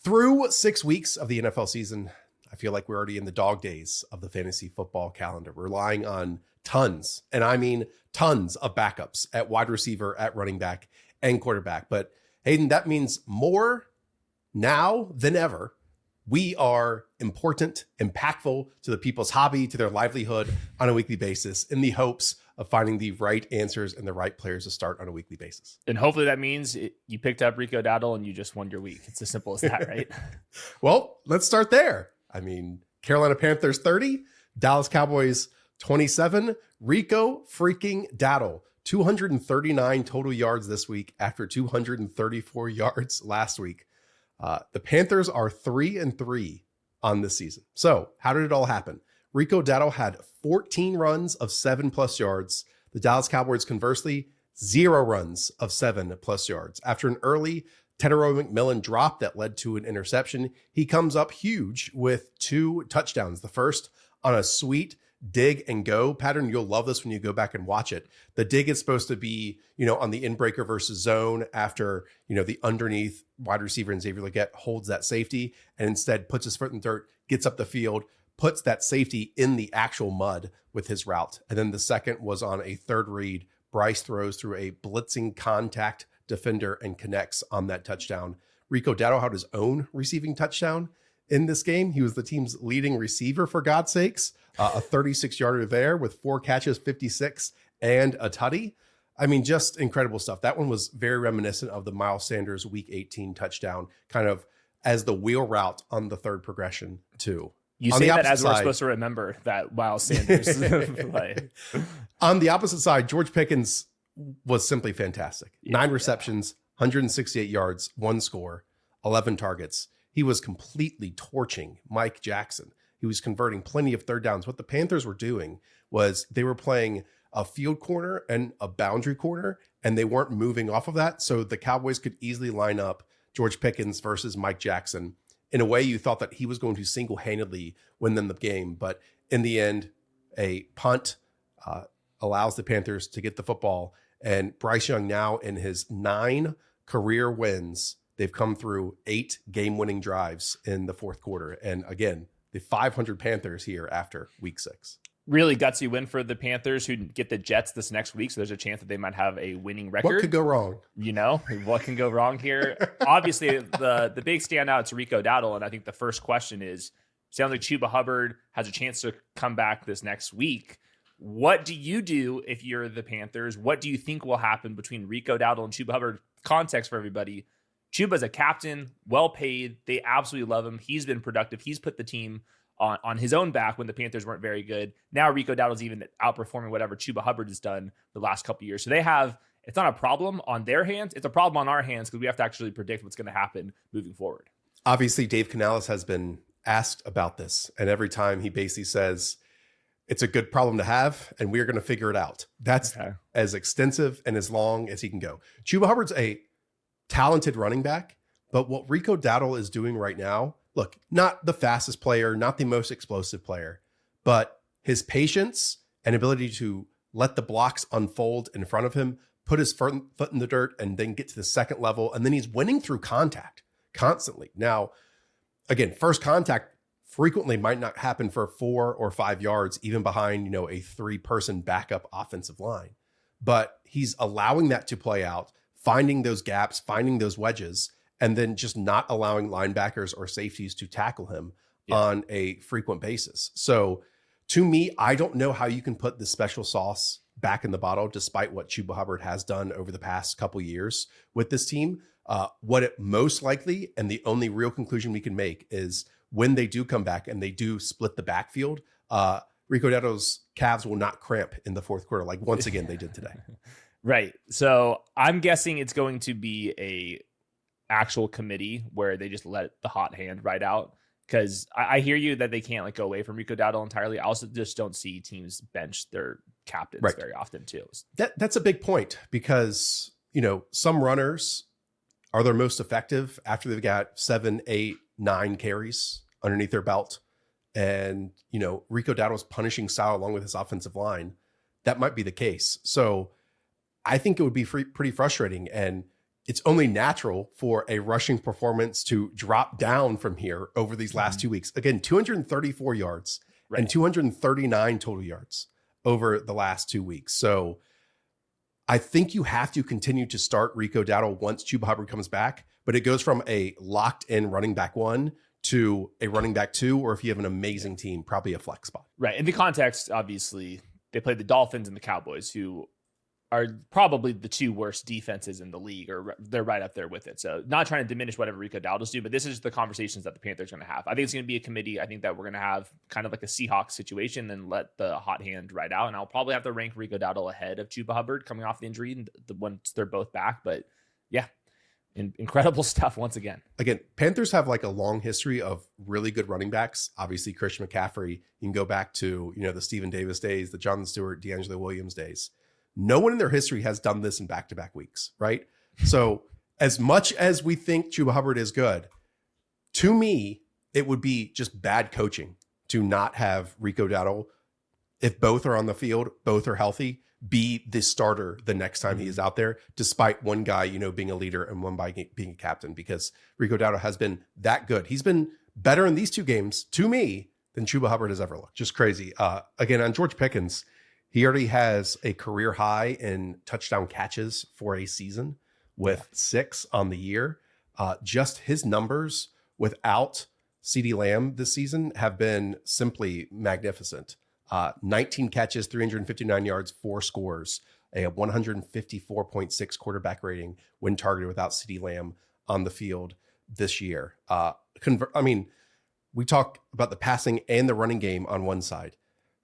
Through 6 weeks of the NFL season, I feel like we're already in the dog days of the fantasy football calendar, relying on tons, and I mean tons of backups at wide receiver, at running back, and quarterback. But Hayden, that means more now than ever. We are important, impactful to the people's hobby, to their livelihood on a weekly basis, in the hopes of finding the right answers and the right players to start on a weekly basis. And hopefully that means you picked up Rico Dowdle and you just won your week. It's as simple as that, right? Well, let's start there. I mean, Carolina Panthers 30, Dallas Cowboys 27, Rico freaking Dowdle, 239 total yards this week after 234 yards last week. The Panthers are 3-3 on this season. So how did it all happen? Rico Dowdle had 14 runs of 7+ yards. The Dallas Cowboys, conversely, 0 runs of 7+ yards. After an early Tedero McMillan drop that led to an interception, he comes up huge with 2 touchdowns. The first on a sweet dig and go pattern. You'll love this when you go back and watch it. The dig is supposed to be, on the inbreaker versus zone after, the underneath wide receiver and Xavier Legette holds that safety and instead puts his foot in dirt, gets up the field, puts that safety in the actual mud with his route. And then the second was on a third read. Bryce throws through a blitzing contact defender and connects on that touchdown. Rico Dowdle had his own receiving touchdown in this game. He was the team's leading receiver, for God's sakes. A 36-yarder there with 4 catches, 56, and a tutty. I mean, just incredible stuff. That one was very reminiscent of the Miles Sanders Week 18 touchdown, kind of as the wheel route on the third progression, too. You say that as we're supposed to remember that Miles Sanders play. On the opposite side, George Pickens was simply fantastic. 9 receptions, 168 yards, 1 score, 11 targets. He was completely torching Mike Jackson. He was converting plenty of third downs. What the Panthers were doing was they were playing a field corner and a boundary corner, and they weren't moving off of that. So the Cowboys could easily line up George Pickens versus Mike Jackson. In a way, you thought that he was going to single-handedly win them the game. But in the end, a punt allows the Panthers to get the football. And Bryce Young, now in his 9 career wins, they've come through 8 game-winning drives in the fourth quarter. And again, the 500 Panthers here after week 6. Really gutsy win for the Panthers, who get the Jets this next week. So there's a chance that they might have a winning record. What could go wrong? What can go wrong here? Obviously, the big standout is Rico Dowdle. And I think the first question is, sounds like Chuba Hubbard has a chance to come back this next week. What do you do if you're the Panthers? What do you think will happen between Rico Dowdle and Chuba Hubbard? Context for everybody. Chuba's a captain, well paid. They absolutely love him. He's been productive. He's put the team on his own back when the Panthers weren't very good. Now Rico Dowdle's even outperforming whatever Chuba Hubbard has done the last couple of years. So it's not a problem on their hands. It's a problem on our hands because we have to actually predict what's going to happen moving forward. Obviously, Dave Canales has been asked about this. And every time he basically says, it's a good problem to have, and we're going to figure it out. That's as extensive and as long as he can go. Chuba Hubbard's a talented running back, but what Rico Dowdle is doing right now, look, not the fastest player, not the most explosive player, but his patience and ability to let the blocks unfold in front of him, put his foot in the dirt, and then get to the second level. And then he's winning through contact constantly. Now, again, first contact frequently might not happen for 4 or 5 yards, even behind, a 3-person backup offensive line. But he's allowing that to play out, finding those gaps, finding those wedges, and then just not allowing linebackers or safeties to tackle him on a frequent basis. So to me, I don't know how you can put the special sauce back in the bottle, despite what Chuba Hubbard has done over the past couple years with this team. What it most likely, and the only real conclusion we can make, is when they do come back and they do split the backfield, Rico Dowdle's calves will not cramp in the fourth quarter like once again they did today. Right. So I'm guessing it's going to be a actual committee where they just let the hot hand right out. Because I hear you that they can't go away from Rico Dowdle entirely. I also just don't see teams bench their captains very often too. That's a big point because, some runners are their most effective after they've got 7, 8, 9 carries underneath their belt. And, Rico Dowdle's punishing style along with his offensive line, that might be the case. So I think it would be pretty frustrating. And it's only natural for a rushing performance to drop down from here over these last 2 weeks. Again, 234 yards and 239 total yards over the last 2 weeks. So I think you have to continue to start Rico Dowdle once Chuba Hubbard comes back, but it goes from a locked in running back 1 to a running back 2, or if you have an amazing team, probably a flex spot. Right. In the context, obviously, they played the Dolphins and the Cowboys, who are probably the 2 worst defenses in the league, or they're right up there with it. So not trying to diminish whatever Rico Dowdle's do, but this is the conversations that the Panthers are going to have. I think it's going to be a committee. I think that we're going to have kind of like a Seahawks situation and let the hot hand ride out. And I'll probably have to rank Rico Dowdle ahead of Chuba Hubbard coming off the injury once they're both back. But yeah, incredible stuff once again. Again, Panthers have like a long history of really good running backs. Obviously, Christian McCaffrey. You can go back to, the Stephen Davis days, the Jonathan Stewart, D'Angelo Williams days. No one in their history has done this in back-to-back weeks, right? So as much as we think Chuba Hubbard is good, to me, it would be just bad coaching to not have Rico Dowdle, if both are on the field, both are healthy, be the starter the next time he is out there, despite one guy, being a leader and one guy being a captain, because Rico Dowdle has been that good. He's been better in these 2 games, to me, than Chuba Hubbard has ever looked. Just crazy. Again, on George Pickens, he already has a career high in touchdown catches for a season with 6 on the year. Just his numbers without CeeDee Lamb this season have been simply magnificent. 19 catches, 359 yards, 4 scores, a 154.6 quarterback rating when targeted without CeeDee Lamb on the field this year. We talk about the passing and the running game on one side.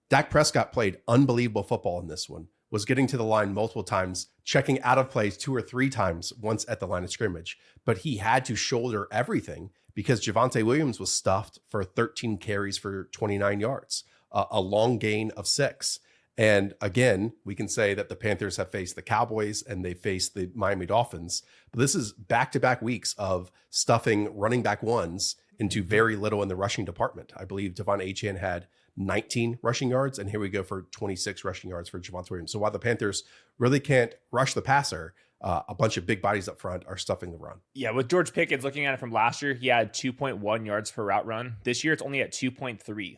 Dak Prescott played unbelievable football in this one, was getting to the line multiple times, checking out of plays 2 or 3 times once at the line of scrimmage. But he had to shoulder everything because Javonte Williams was stuffed for 13 carries for 29 yards, a long gain of 6. And again, we can say that the Panthers have faced the Cowboys and they faced the Miami Dolphins. But this is back-to-back weeks of stuffing running back 1s into very little in the rushing department. I believe Devon Achane had 19 rushing yards, and here we go for 26 rushing yards for Javonte Williams. So while the Panthers really can't rush the passer, a bunch of big bodies up front are stuffing the run. Yeah, with George Pickens, looking at it from last year, he had 2.1 yards per route run. This year, it's only at 2.3.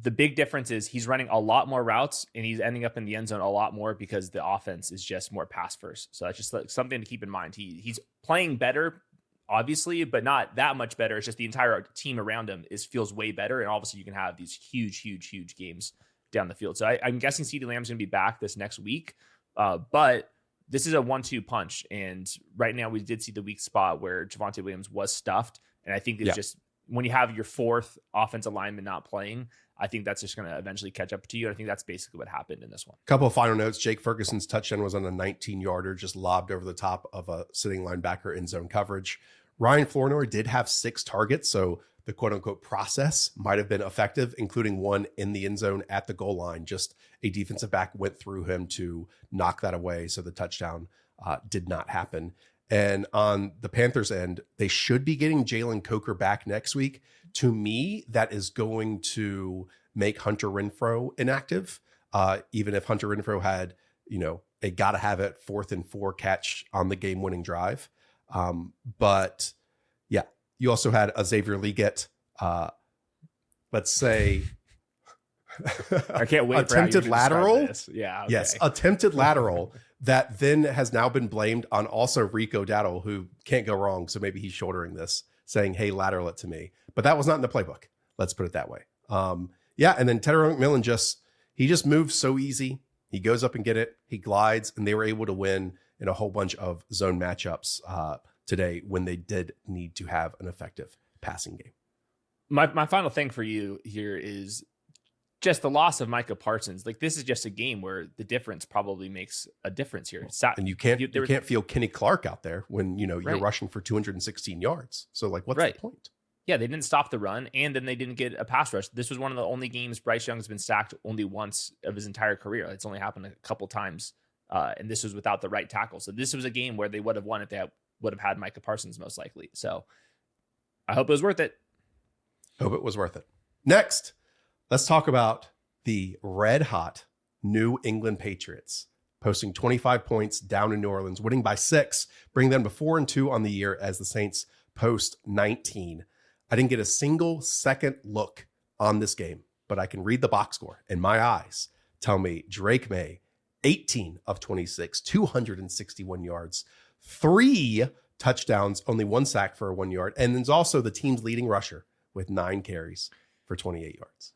The big difference is he's running a lot more routes, and he's ending up in the end zone a lot more because the offense is just more pass first. So that's just like something to keep in mind. He's playing better, obviously, but not that much better. It's just the entire team around him feels way better. And obviously you can have these huge games down the field. So I'm guessing CeeDee Lamb's going to be back this next week. But this is a 1-2 punch. And right now we did see the weak spot where Javonte Williams was stuffed. And I think it's just when you have your 4th offensive lineman not playing, I think that's just going to eventually catch up to you. And I think that's basically what happened in this one. Couple of final notes. Jake Ferguson's touchdown was on a 19-yarder, just lobbed over the top of a sitting linebacker in zone coverage. Ryan Flournoy did have 6 targets, so the quote-unquote process might have been effective, including one in the end zone at the goal line. Just a defensive back went through him to knock that away, so the touchdown did not happen. And on the Panthers end, they should be getting Jalen Coker back next week. To me, that is going to make Hunter Renfrow inactive, even if Hunter Renfrow had, a gotta-have-it 4th and 4 catch on the game-winning drive. But yeah, you also had a Xavier Leggett, let's say, I can't wait attempted for lateral. Yeah. Okay. Yes. Attempted lateral that then has now been blamed on also Rico Dowdle, who can't go wrong. So maybe he's shouldering this, saying, hey, lateral it to me. But that was not in the playbook. Let's put it that way. And then Tedder McMillan just moves so easy. He goes up and get it. He glides, and they were able to win in a whole bunch of zone matchups today when they did need to have an effective passing game. My final thing for you here is just the loss of Micah Parsons. Like, this is just a game where the difference probably makes a difference here. And you can't feel Kenny Clark out there when you're rushing for 216 yards. So like, what's the point? Yeah, they didn't stop the run, and then they didn't get a pass rush. This was one of the only games Bryce Young's been sacked only once of his entire career. It's only happened a couple times, and this was without the right tackle. So this was a game where they would have won if they would have had Micah Parsons most likely. So I hope it was worth it. Hope it was worth it. Next, let's talk about the red-hot New England Patriots. posting 25 points down in New Orleans, winning by 6, bringing them to 4-2 on the year as the Saints post 19. I didn't get a single second look on this game, but I can read the box score, and my eyes tell me Drake May, 18 of 26, 261 yards, 3 touchdowns, only 1 sack for a 1 yard. And there's also the team's leading rusher with 9 carries for 28 yards.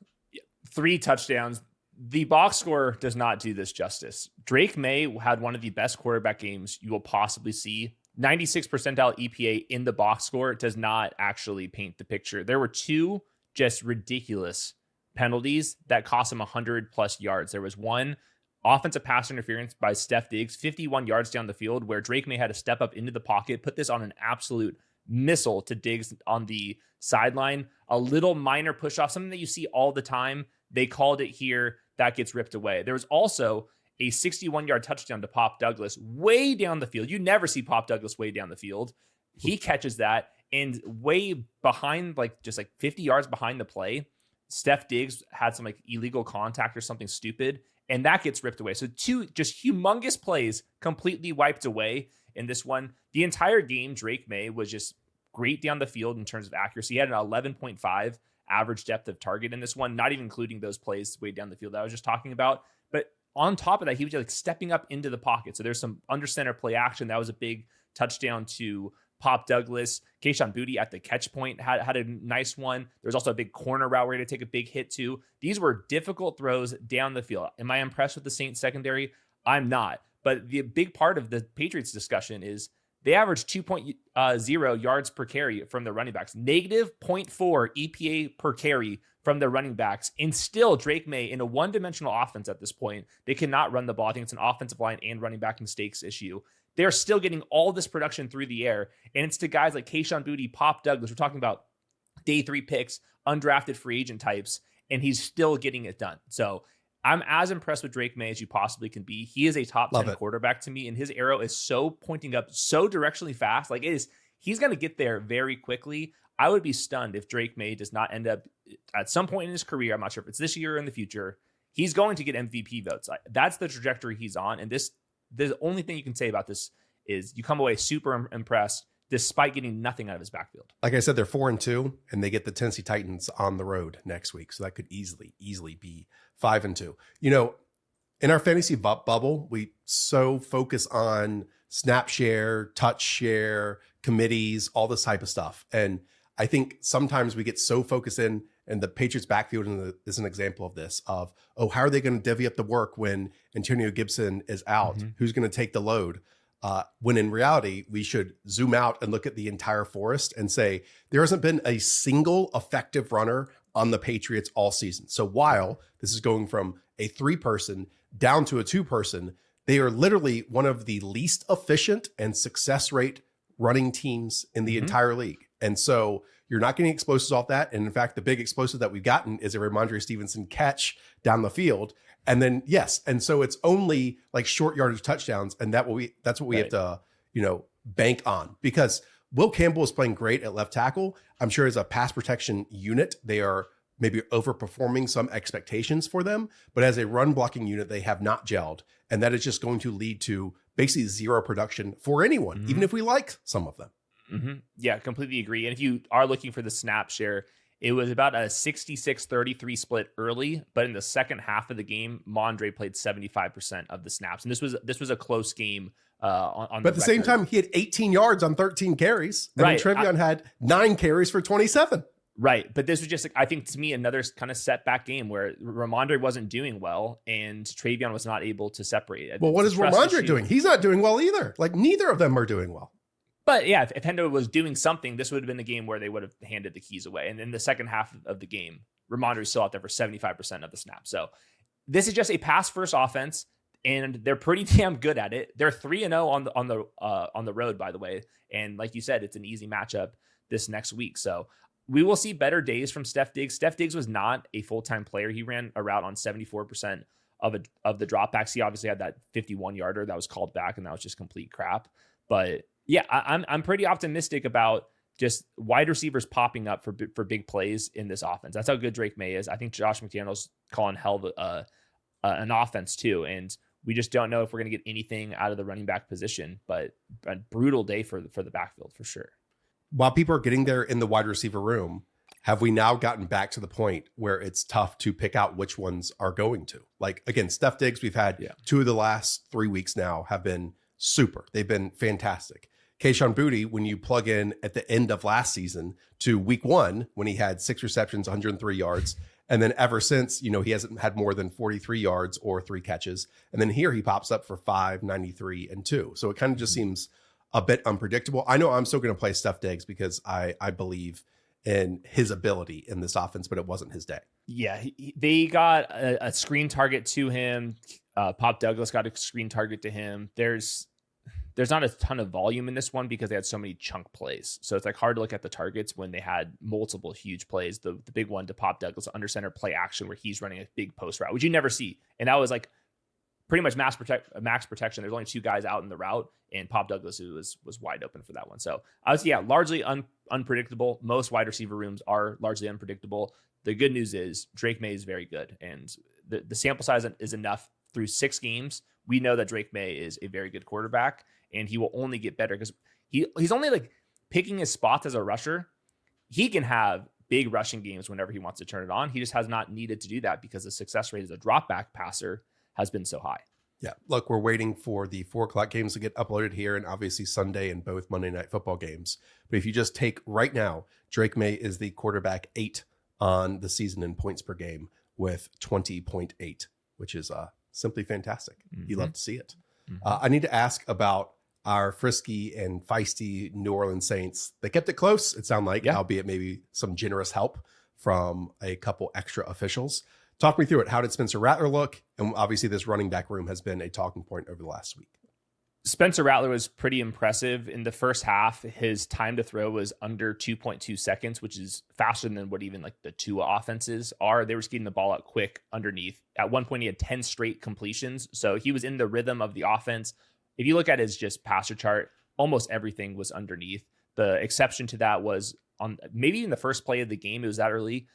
3 touchdowns. The box score does not do this justice. Drake May had one of the best quarterback games you will possibly see. 96 percentile EPA in the box score does not actually paint the picture. There were 2 just ridiculous penalties that cost him 100 plus yards. There was one offensive pass interference by Steph Diggs, 51 yards down the field, where Drake May had to step up into the pocket, put this on an absolute missile to Diggs on the sideline. A little minor push off, something that you see all the time. They called it here. That gets ripped away. There was also a 61-yard touchdown to Pop Douglas way down the field. You never see Pop Douglas way down the field. He catches that, and way behind, just 50 yards behind the play, Steph Diggs had some illegal contact or something stupid, and that gets ripped away. So 2 just humongous plays completely wiped away in this one. The entire game, Drake May was just great down the field in terms of accuracy. He had an 11.5 average depth of target in this one, not even including those plays way down the field that I was just talking about. But on top of that, he was just stepping up into the pocket. So there's some under center play action. That was a big touchdown to Pop Douglas. Kayshon Boutte at the catch point had a nice one. There's also a big corner route where he had to take a big hit to. These were difficult throws down the field. Am I impressed with the Saints secondary? I'm not. But the big part of the Patriots discussion is they averaged 2.0 yards per carry from the running backs, negative 0.4 EPA per carry from the running backs. And still, Drake May, in a one-dimensional offense at this point, they cannot run the ball. I think it's an offensive line and running back mistakes issue. They're still getting all this production through the air. And it's to guys like Kayshon Boutte, Pop Douglas. We're talking about day 3 picks, undrafted free agent types, and he's still getting it done. So I'm as impressed with Drake May as you possibly can be. He is a top 10 quarterback to me, and his arrow is so pointing up so directionally fast. He's going to get there very quickly. I would be stunned if Drake May does not end up at some point in his career. I'm not sure if it's this year or in the future. He's going to get MVP votes. That's the trajectory he's on. And the only thing you can say about this is you come away super impressed despite getting nothing out of his backfield. Like I said, they're 4-2, and they get the Tennessee Titans on the road next week. So that could easily be 5-2. In our fantasy bubble, we so focus on snap share, touch share, committees, all this type of stuff. And I think sometimes we get so focused in, and the Patriots backfield is an example of this, of, how are they going to divvy up the work when Antonio Gibson is out? Mm-hmm. Who's going to take the load? When in reality, we should zoom out and look at the entire forest and say, there hasn't been a single effective runner on the Patriots all season. So while this is going from a 3-person down to a 2-person, they are literally one of the least efficient and success rate running teams in the entire league. And so you're not getting explosives off that. And in fact, the big explosive that we've gotten is a Ramondre Stevenson catch down the field. And then, and so it's only short yardage touchdowns. And that's what we have to, bank on, because Will Campbell is playing great at left tackle. I'm sure as a pass protection unit, they are maybe overperforming some expectations for them, but as a run blocking unit, they have not gelled. And that is just going to lead to basically zero production for anyone, even if we like some of them. Mm-hmm. Yeah, completely agree. And if you are looking for the snap share, it was about a 66-33 split early, but in the second half of the game, Mondre played 75% of the snaps. And this was a close game on But at the same time, he had 18 yards on 13 carries. And then Trevion had 9 carries for 27. Right. But this was just, I think, to me, another kind of setback game where Ramondre wasn't doing well and Trevion was not able to separate. Well, what is Ramondre doing? He's not doing well either. Neither of them are doing well. But yeah, if Hendo was doing something, this would have been the game where they would have handed the keys away. And in the second half of the game, Ramondre is still out there for 75% of the snaps. So this is just a pass-first offense, and they're pretty damn good at it. They're 3-0 on the road, by the way. And like you said, it's an easy matchup this next week. So we will see better days from Steph Diggs. Steph Diggs was not a full-time player. He ran a route on 74% of the dropbacks. He obviously had that 51-yarder that was called back, and that was just complete crap. But yeah, I'm pretty optimistic about just wide receivers popping up for big plays in this offense. That's how good Drake May is. I think Josh McDaniels calling hell of an offense too. And We just don't know if we're going to get anything out of the running back position, but a brutal day for the backfield for sure. While people are getting there in the wide receiver room, have we now gotten back to the point where it's tough to pick out which ones are going to? Like, again, Steph Diggs, we've had 2 of the last 3 weeks now have been super. They've been fantastic. Kayshon Boutte, when you plug in at the end of last season to week 1, when he had 6 receptions, 103 yards, and then ever since, he hasn't had more than 43 yards or 3 catches. And then here he pops up for 5, 93, and 2. So it kind of just seems a bit unpredictable. I know I'm still going to play Steph Diggs because I believe in his ability in this offense, but it wasn't his day. Yeah, they got a screen target to him. Pop Douglas got a screen target to him. There's not a ton of volume in this one because they had so many chunk plays. So it's like hard to look at the targets when they had multiple huge plays. The big one to Pop Douglas under center play action where he's running a big post route, which you never see. And that was like pretty much max protection. There's only 2 guys out in the route, and Pop Douglas was wide open for that one. So I was largely unpredictable. Most wide receiver rooms are largely unpredictable. The good news is Drake May is very good, and the sample size is enough through 6 games. We know that Drake May is a very good quarterback, and he will only get better because he's only like picking his spots as a rusher. He can have big rushing games whenever he wants to turn it on. He just has not needed to do that because the success rate as a drop back passer has been so high. Yeah. Look, we're waiting for the 4:00 games to get uploaded here, and obviously Sunday and both Monday Night Football games. But if you just take right now, Drake May is the quarterback 8 on the season in points per game with 20.8, which is simply fantastic. You love to see it. I need to ask about our frisky and feisty New Orleans Saints. They kept it close, it sounded like, albeit maybe some generous help from a couple extra officials. Talk me through it. How did Spencer Rattler look? And obviously this running back room has been a talking point over the last week. Spencer Rattler was pretty impressive. In the first half, his time to throw was under 2.2 seconds, which is faster than what even like the Tua offenses are. They were just getting the ball out quick underneath. At one point, he had 10 straight completions. So he was in the rhythm of the offense. If you look at his just passer chart, almost everything was underneath. The exception to that was on maybe in the first play of the game. It was that early.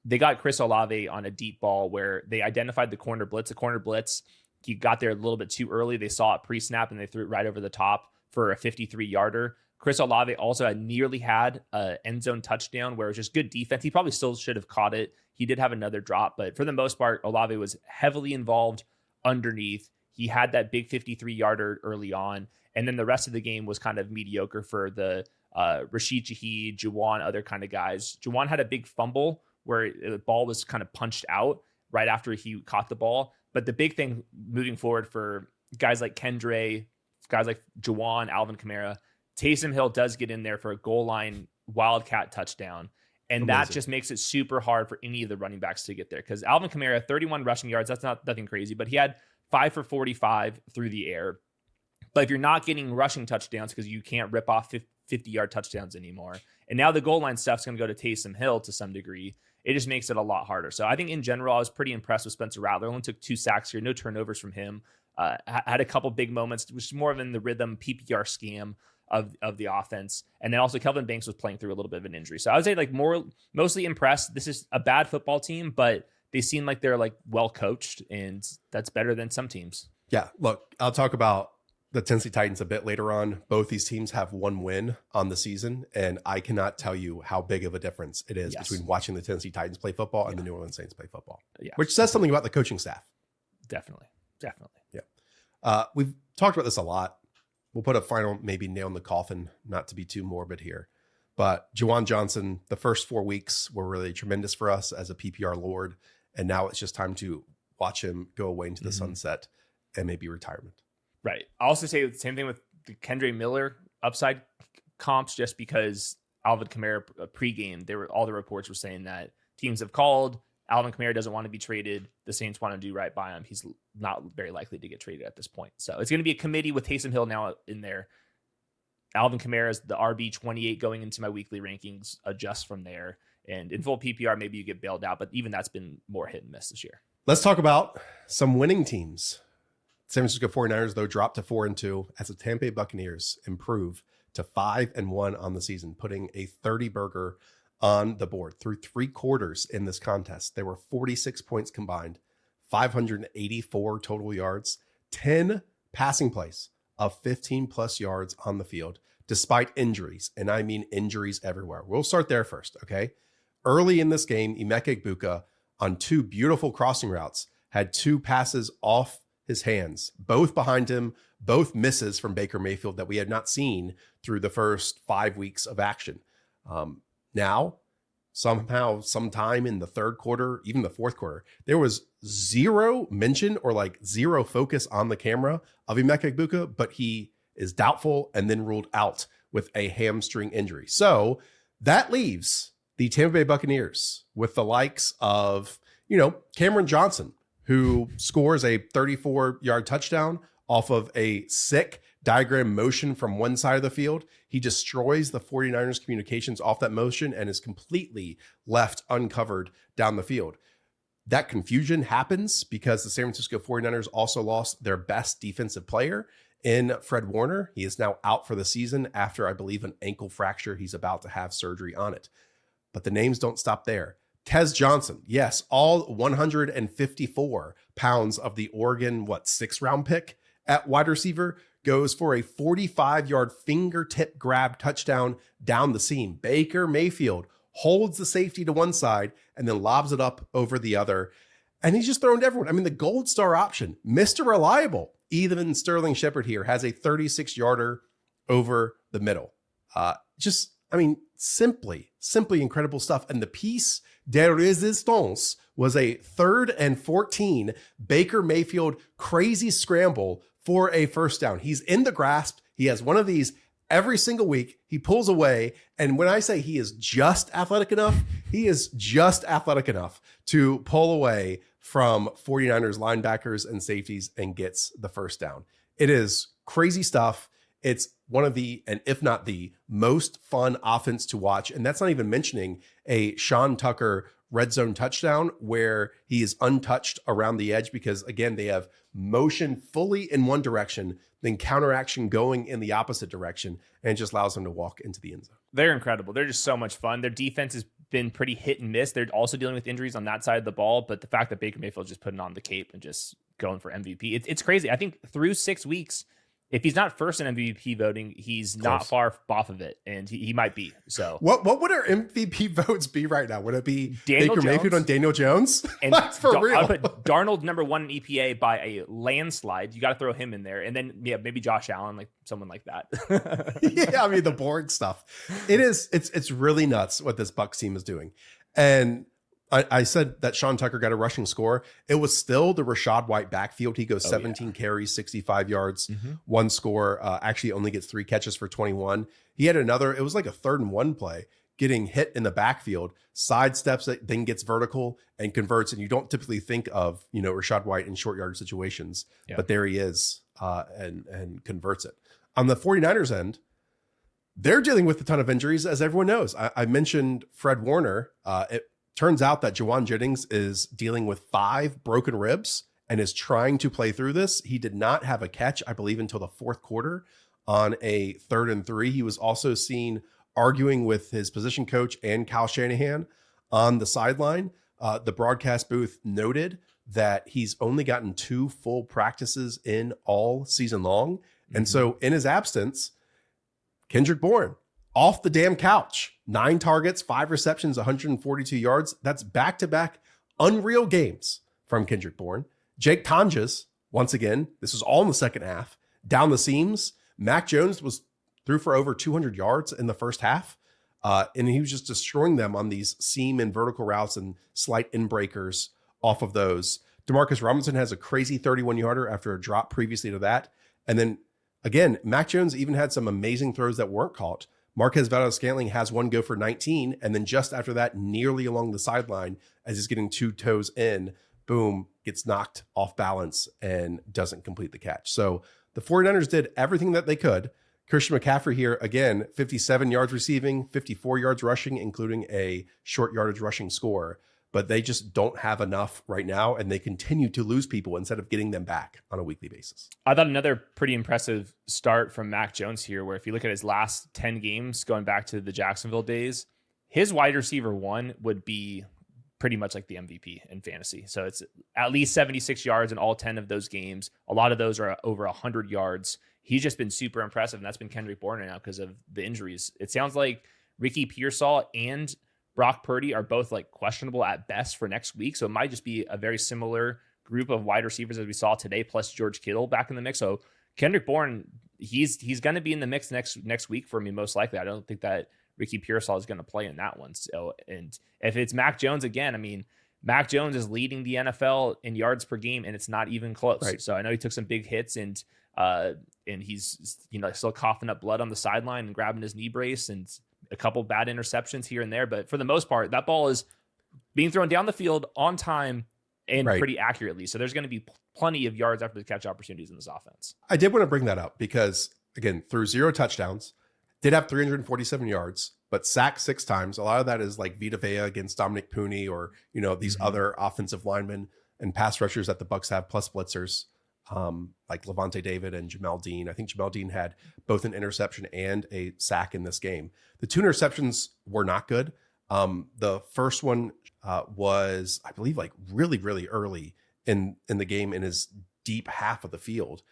They got Chris Olave on a deep ball where they identified the corner blitz. The corner blitz, he got there a little bit too early. They saw it pre-snap and they threw it right over the top for a 53-yarder. Chris Olave also nearly had an end zone touchdown where it was just good defense. He probably still should have caught it. He did have another drop, but for the most part, Olave was heavily involved underneath. He had that big 53-yarder early on, and then the rest of the game was kind of mediocre for the Rashid Shaheed, Juwan, other kind of guys. Juwan had a big fumble where the ball was kind of punched out right after he caught the ball. But the big thing moving forward for guys like Kendre, guys like Juwan, Alvin Kamara, Taysom Hill does get in there for a goal line wildcat touchdown. And amazing. That just makes it super hard for any of the running backs to get there. Because Alvin Kamara, 31 rushing yards, that's not nothing crazy, but he had 5 for 45 through the air. But if you're not getting rushing touchdowns because you can't rip off 50-yard touchdowns anymore, and now the goal line stuff's going to go to Taysom Hill to some degree, it just makes it a lot harder. So I think in general, I was pretty impressed with Spencer Rattler. Only took 2 sacks here, no turnovers from him. Had a couple big moments, which was more of in the rhythm PPR scam of the offense. And then also Kelvin Banks was playing through a little bit of an injury. So I would say like mostly impressed. This is a bad football team, but they seem like they're like well coached, and that's better than some teams. Yeah, look, I'll talk about the Tennessee Titans a bit later on. Both these teams have 1 win on the season, and I cannot tell you how big of a difference it is between watching the Tennessee Titans play football and the New Orleans Saints play football, which says something about the coaching staff. Definitely. Yeah. We've talked about this a lot. We'll put a final maybe nail in the coffin, not to be too morbid here. But Juwan Johnson, the first 4 weeks were really tremendous for us as a PPR lord. And now it's just time to watch him go away into the sunset and maybe retirement. Right. I also say the same thing with the Kendre Miller upside comps, just because Alvin Kamara pregame, all the reports were saying that teams have called. Alvin Kamara doesn't want to be traded. The Saints want to do right by him. He's not very likely to get traded at this point. So it's going to be a committee with Taysom Hill now in there. Alvin Kamara is the RB 28 going into my weekly rankings, adjust from there. And in full PPR, maybe you get bailed out, but even that's been more hit and miss this year. Let's talk about some winning teams. San Francisco 49ers, though, dropped to 4-2 as the Tampa Bay Buccaneers improve to 5-1 on the season, putting a 30-burger on the board through 3 quarters in this contest. There were 46 points combined, 584 total yards, 10 passing plays of 15 plus yards on the field, despite injuries. And I mean injuries everywhere. We'll start there first, okay? Early in this game, Emeka Egbuka on 2 beautiful crossing routes had 2 passes off his hands, both behind him, both misses from Baker Mayfield that we had not seen through the first 5 weeks of action. Now, somehow, sometime in the third quarter, even the fourth quarter, there was zero mention or like zero focus on the camera of Emeka Egbuka, but he is doubtful and then ruled out with a hamstring injury. So that leaves the Tampa Bay Buccaneers with the likes of, Cameron Johnson, who scores a 34-yard touchdown off of a sick diagram motion from one side of the field. He destroys the 49ers communications off that motion and is completely left uncovered down the field. That confusion happens because the San Francisco 49ers also lost their best defensive player in Fred Warner. He is now out for the season after, I believe, an ankle fracture. He's about to have surgery on it. But the names don't stop there. Tez Johnson, yes, all 154 pounds of the Oregon, 6th round pick at wide receiver, goes for a 45-yard fingertip grab touchdown down the seam. Baker Mayfield holds the safety to one side and then lobs it up over the other. And he's just thrown to everyone. I mean, the gold star option, Mr. Reliable, even Sterling Shepard here, has a 36-yarder over the middle. Simply incredible stuff. And the piece de resistance was a 3rd and 14 Baker Mayfield crazy scramble for a first down. He's in the grasp. He has one of these every single week. He pulls away. And when I say he is just athletic enough, he is just athletic enough to pull away from 49ers linebackers and safeties and gets the first down. It is crazy stuff. It's one of the, and if not the most fun offense to watch. And that's not even mentioning a Sean Tucker red zone touchdown where he is untouched around the edge because, again, they have motion fully in one direction, then counteraction going in the opposite direction, and it just allows them to walk into the end zone. They're incredible. They're just so much fun. Their defense has been pretty hit and miss. They're also dealing with injuries on that side of the ball, but the fact that Baker Mayfield just putting on the cape and just going for MVP, it's crazy. I think through 6 weeks, if he's not first in MVP voting, he's not far off of it, and he might be. So, what would our MVP votes be right now? Would it be Daniel Baker Jones Mayfield on Daniel Jones? And That's for real. I'll put Darnold number 1 in EPA by a landslide. You got to throw him in there, and then maybe Josh Allen, like someone like that. Yeah, I mean the boring stuff. It's really nuts what this Bucs team is doing, and I said that Sean Tucker got a rushing score. It was still the Rachaad White backfield. He goes 17 carries, 65 yards, 1 score. Actually only gets 3 catches for 21. He had another, it was like a 3rd and 1 play, getting hit in the backfield, sidesteps it, then gets vertical and converts. And you don't typically think of, Rachaad White in short yard situations, but there he is and converts it. On the 49ers end, they're dealing with a ton of injuries, as everyone knows. I mentioned Fred Warner. It turns out that Jawan Jennings is dealing with 5 broken ribs and is trying to play through this. He did not have a catch, I believe, until the 4th quarter on a 3rd and 3. He was also seen arguing with his position coach and Kyle Shanahan on the sideline. The broadcast booth noted that he's only gotten 2 full practices in all season long. And so in his absence, Kendrick Bourne, off the damn couch, 9 targets, 5 receptions, 142 yards. That's back-to-back unreal games from Kendrick Bourne. Jake Tonjes, once again, this was all in the second half, down the seams. Mac Jones was threw for over 200 yards in the first half, and he was just destroying them on these seam and vertical routes and slight in-breakers off of those. Demarcus Robinson has a crazy 31-yarder after a drop previously to that. And then, again, Mac Jones even had some amazing throws that weren't caught. Marquez Valdes-Scantling has 1 go for 19, and then just after that, nearly along the sideline, as he's getting 2 toes in, boom, gets knocked off balance and doesn't complete the catch. So the 49ers did everything that they could. Christian McCaffrey here, again, 57 yards receiving, 54 yards rushing, including a short yardage rushing score. But they just don't have enough right now, and they continue to lose people instead of getting them back on a weekly basis. I thought another pretty impressive start from Mac Jones here, where if you look at his last 10 games, going back to the Jacksonville days, his wide receiver 1 would be pretty much like the MVP in fantasy. So it's at least 76 yards in all 10 of those games. A lot of those are over 100 yards. He's just been super impressive, and that's been Kendrick Bourne now because of the injuries. It sounds like Ricky Pearsall and Brock Purdy are both like questionable at best for next week. So it might just be a very similar group of wide receivers as we saw today, plus George Kittle back in the mix. So Kendrick Bourne, he's going to be in the mix next week for me, most likely. I don't think that Ricky Pearsall is going to play in that one. So, and if it's Mac Jones again, I mean, Mac Jones is leading the NFL in yards per game, and it's not even close. Right. So I know he took some big hits, and he's still coughing up blood on the sideline and grabbing his knee brace, and a couple bad interceptions here and there. But for the most part, that ball is being thrown down the field on time and pretty accurately. So there's going to be plenty of yards after the catch opportunities in this offense. I did want to bring that up because, again, through 0 touchdowns, did have 347 yards, but sacked 6 times. A lot of that is like Vita Vea against Dominic Pooney or, these other offensive linemen and pass rushers that the Bucs have, plus blitzers, like Levante David and Jamel Dean. I think Jamel Dean had both an interception and a sack in this game. The 2 interceptions were not good. The first one was, I believe, like really, really early in the game in his deep half of the field.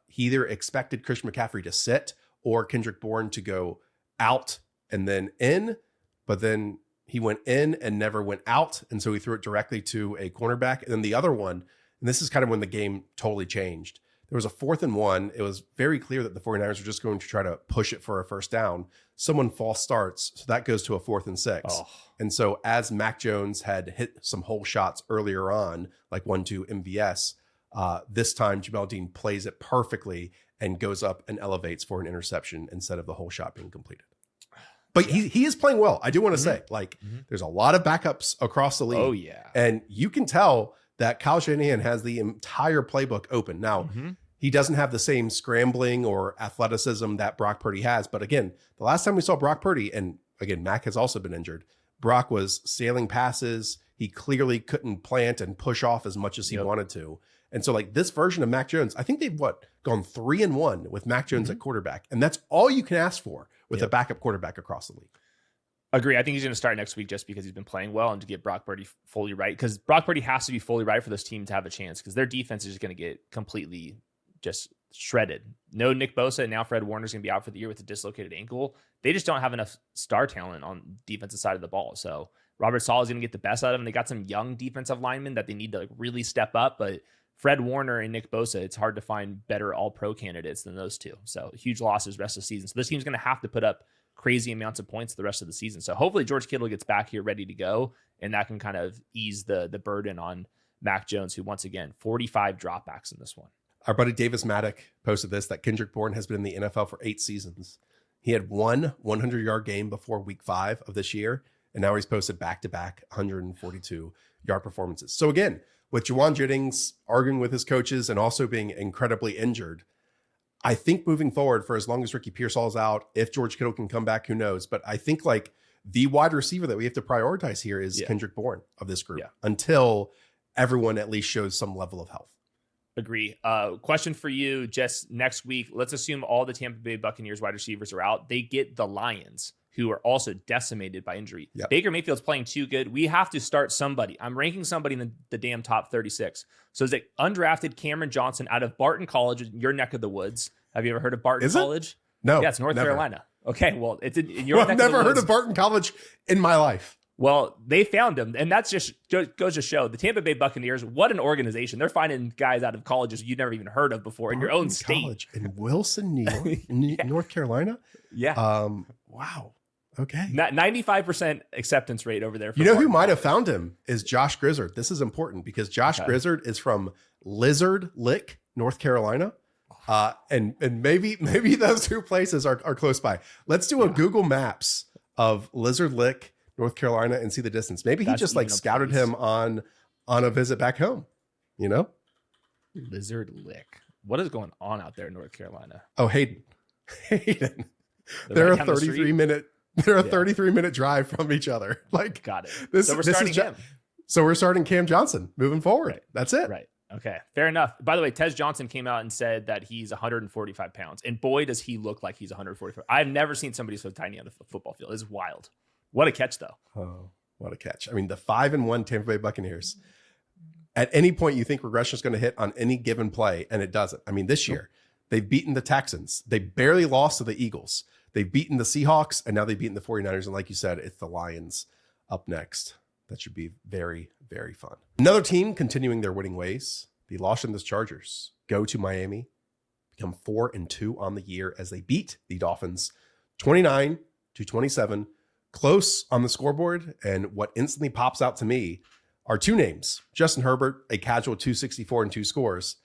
He either expected Christian McCaffrey to sit or Kendrick Bourne to go out and then in, but then he went in and never went out. And so he threw it directly to a cornerback. And then the other one, and this is kind of when the game totally changed. There was a 4th and 1. It was very clear that the 49ers were just going to try to push it for a first down. Someone false starts. So that goes to a 4th and 6. Oh. And so as Mac Jones had hit some hole shots earlier on, like 1-2 MVS, this time Jamel Dean plays it perfectly and goes up and elevates for an interception instead of the whole shot being completed. But he is playing well. I do want to say, there's a lot of backups across the league. Oh, yeah. And you can tell that Kyle Shanahan has the entire playbook open. Now, he doesn't have the same scrambling or athleticism that Brock Purdy has. But again, the last time we saw Brock Purdy, and again, Mac has also been injured, Brock was sailing passes. He clearly couldn't plant and push off as much as he wanted to. And so like this version of Mac Jones, I think they've gone 3-1 with Mac Jones at quarterback. And that's all you can ask for with a backup quarterback across the league. Agree. I think he's going to start next week just because he's been playing well and to get Brock Purdy fully right. Because Brock Purdy has to be fully right for this team to have a chance because their defense is just going to get completely just shredded. No Nick Bosa, and now Fred Warner's going to be out for the year with a dislocated ankle. They just don't have enough star talent on the defensive side of the ball. So Robert Saleh is going to get the best out of them. They got some young defensive linemen that they need to really step up, but Fred Warner and Nick Bosa, it's hard to find better all-pro candidates than those two. So huge losses rest of the season. So this team's going to have to put up crazy amounts of points the rest of the season. So hopefully George Kittle gets back here ready to go, and that can kind of ease the burden on Mac Jones, who once again, 45 dropbacks in this one. Our buddy Davis Maddock posted this, that Kendrick Bourne has been in the NFL for 8 seasons. He had one 100-yard game before week 5 of this year, and now he's posted back-to-back 142-yard performances. So again, with Juwan Jennings arguing with his coaches and also being incredibly injured, I think moving forward, for as long as Ricky Pearsall's out, if George Kittle can come back, who knows? But I think like the wide receiver that we have to prioritize here is Kendrick Bourne of this group until everyone at least shows some level of health. Agree. Question for you, just next week, let's assume all the Tampa Bay Buccaneers wide receivers are out. They get the Lions, who are also decimated by injury. Yep. Baker Mayfield's playing too good. We have to start somebody. I'm ranking somebody in the damn top 36. So is it undrafted Cameron Johnson out of Barton College, your neck of the woods? Have you ever heard of Barton College? No. Yeah, it's North Carolina. Okay, well, it's in your neck I've never heard of Barton College in my life. Well, they found him, and that's just goes to show the Tampa Bay Buccaneers, what an organization. They're finding guys out of colleges you've never even heard of before in your own state. College in Wilson, New York, North Carolina? Yeah. Wow. Okay. 95% acceptance rate over there. You know who might have found him is Josh Grizzard. This is important because Josh Grizzard is from Lizard Lick, North Carolina. And maybe those two places are close by. Let's do a Google Maps of Lizard Lick, North Carolina, and see the distance. Maybe he just like scouted him on a visit back home, you know? Lizard Lick. What is going on out there in North Carolina? Oh, Hayden. They're a 33-minute drive from each other. Like, got it. So we're starting Cam Johnson moving forward. Right. That's it. Right. Okay. Fair enough. By the way, Tez Johnson came out and said that he's 145 pounds. And boy, does he look like he's 145. I've never seen somebody so tiny on the football field. It's wild. What a catch, though. Oh, What a catch. I mean, the 5-1 Tampa Bay Buccaneers, at any point you think regression is going to hit on any given play, and it doesn't. I mean, this year, they've beaten the Texans. They barely lost to the Eagles. They've beaten the Seahawks, and now they've beaten the 49ers. And like you said, it's the Lions up next. That should be very, very fun. Another team continuing their winning ways, the Los Angeles Chargers, go to Miami, become 4-2 on the year as they beat the Dolphins 29-27. Close on the scoreboard, and what instantly pops out to me are two names. Justin Herbert, a casual 264 and 2 scores.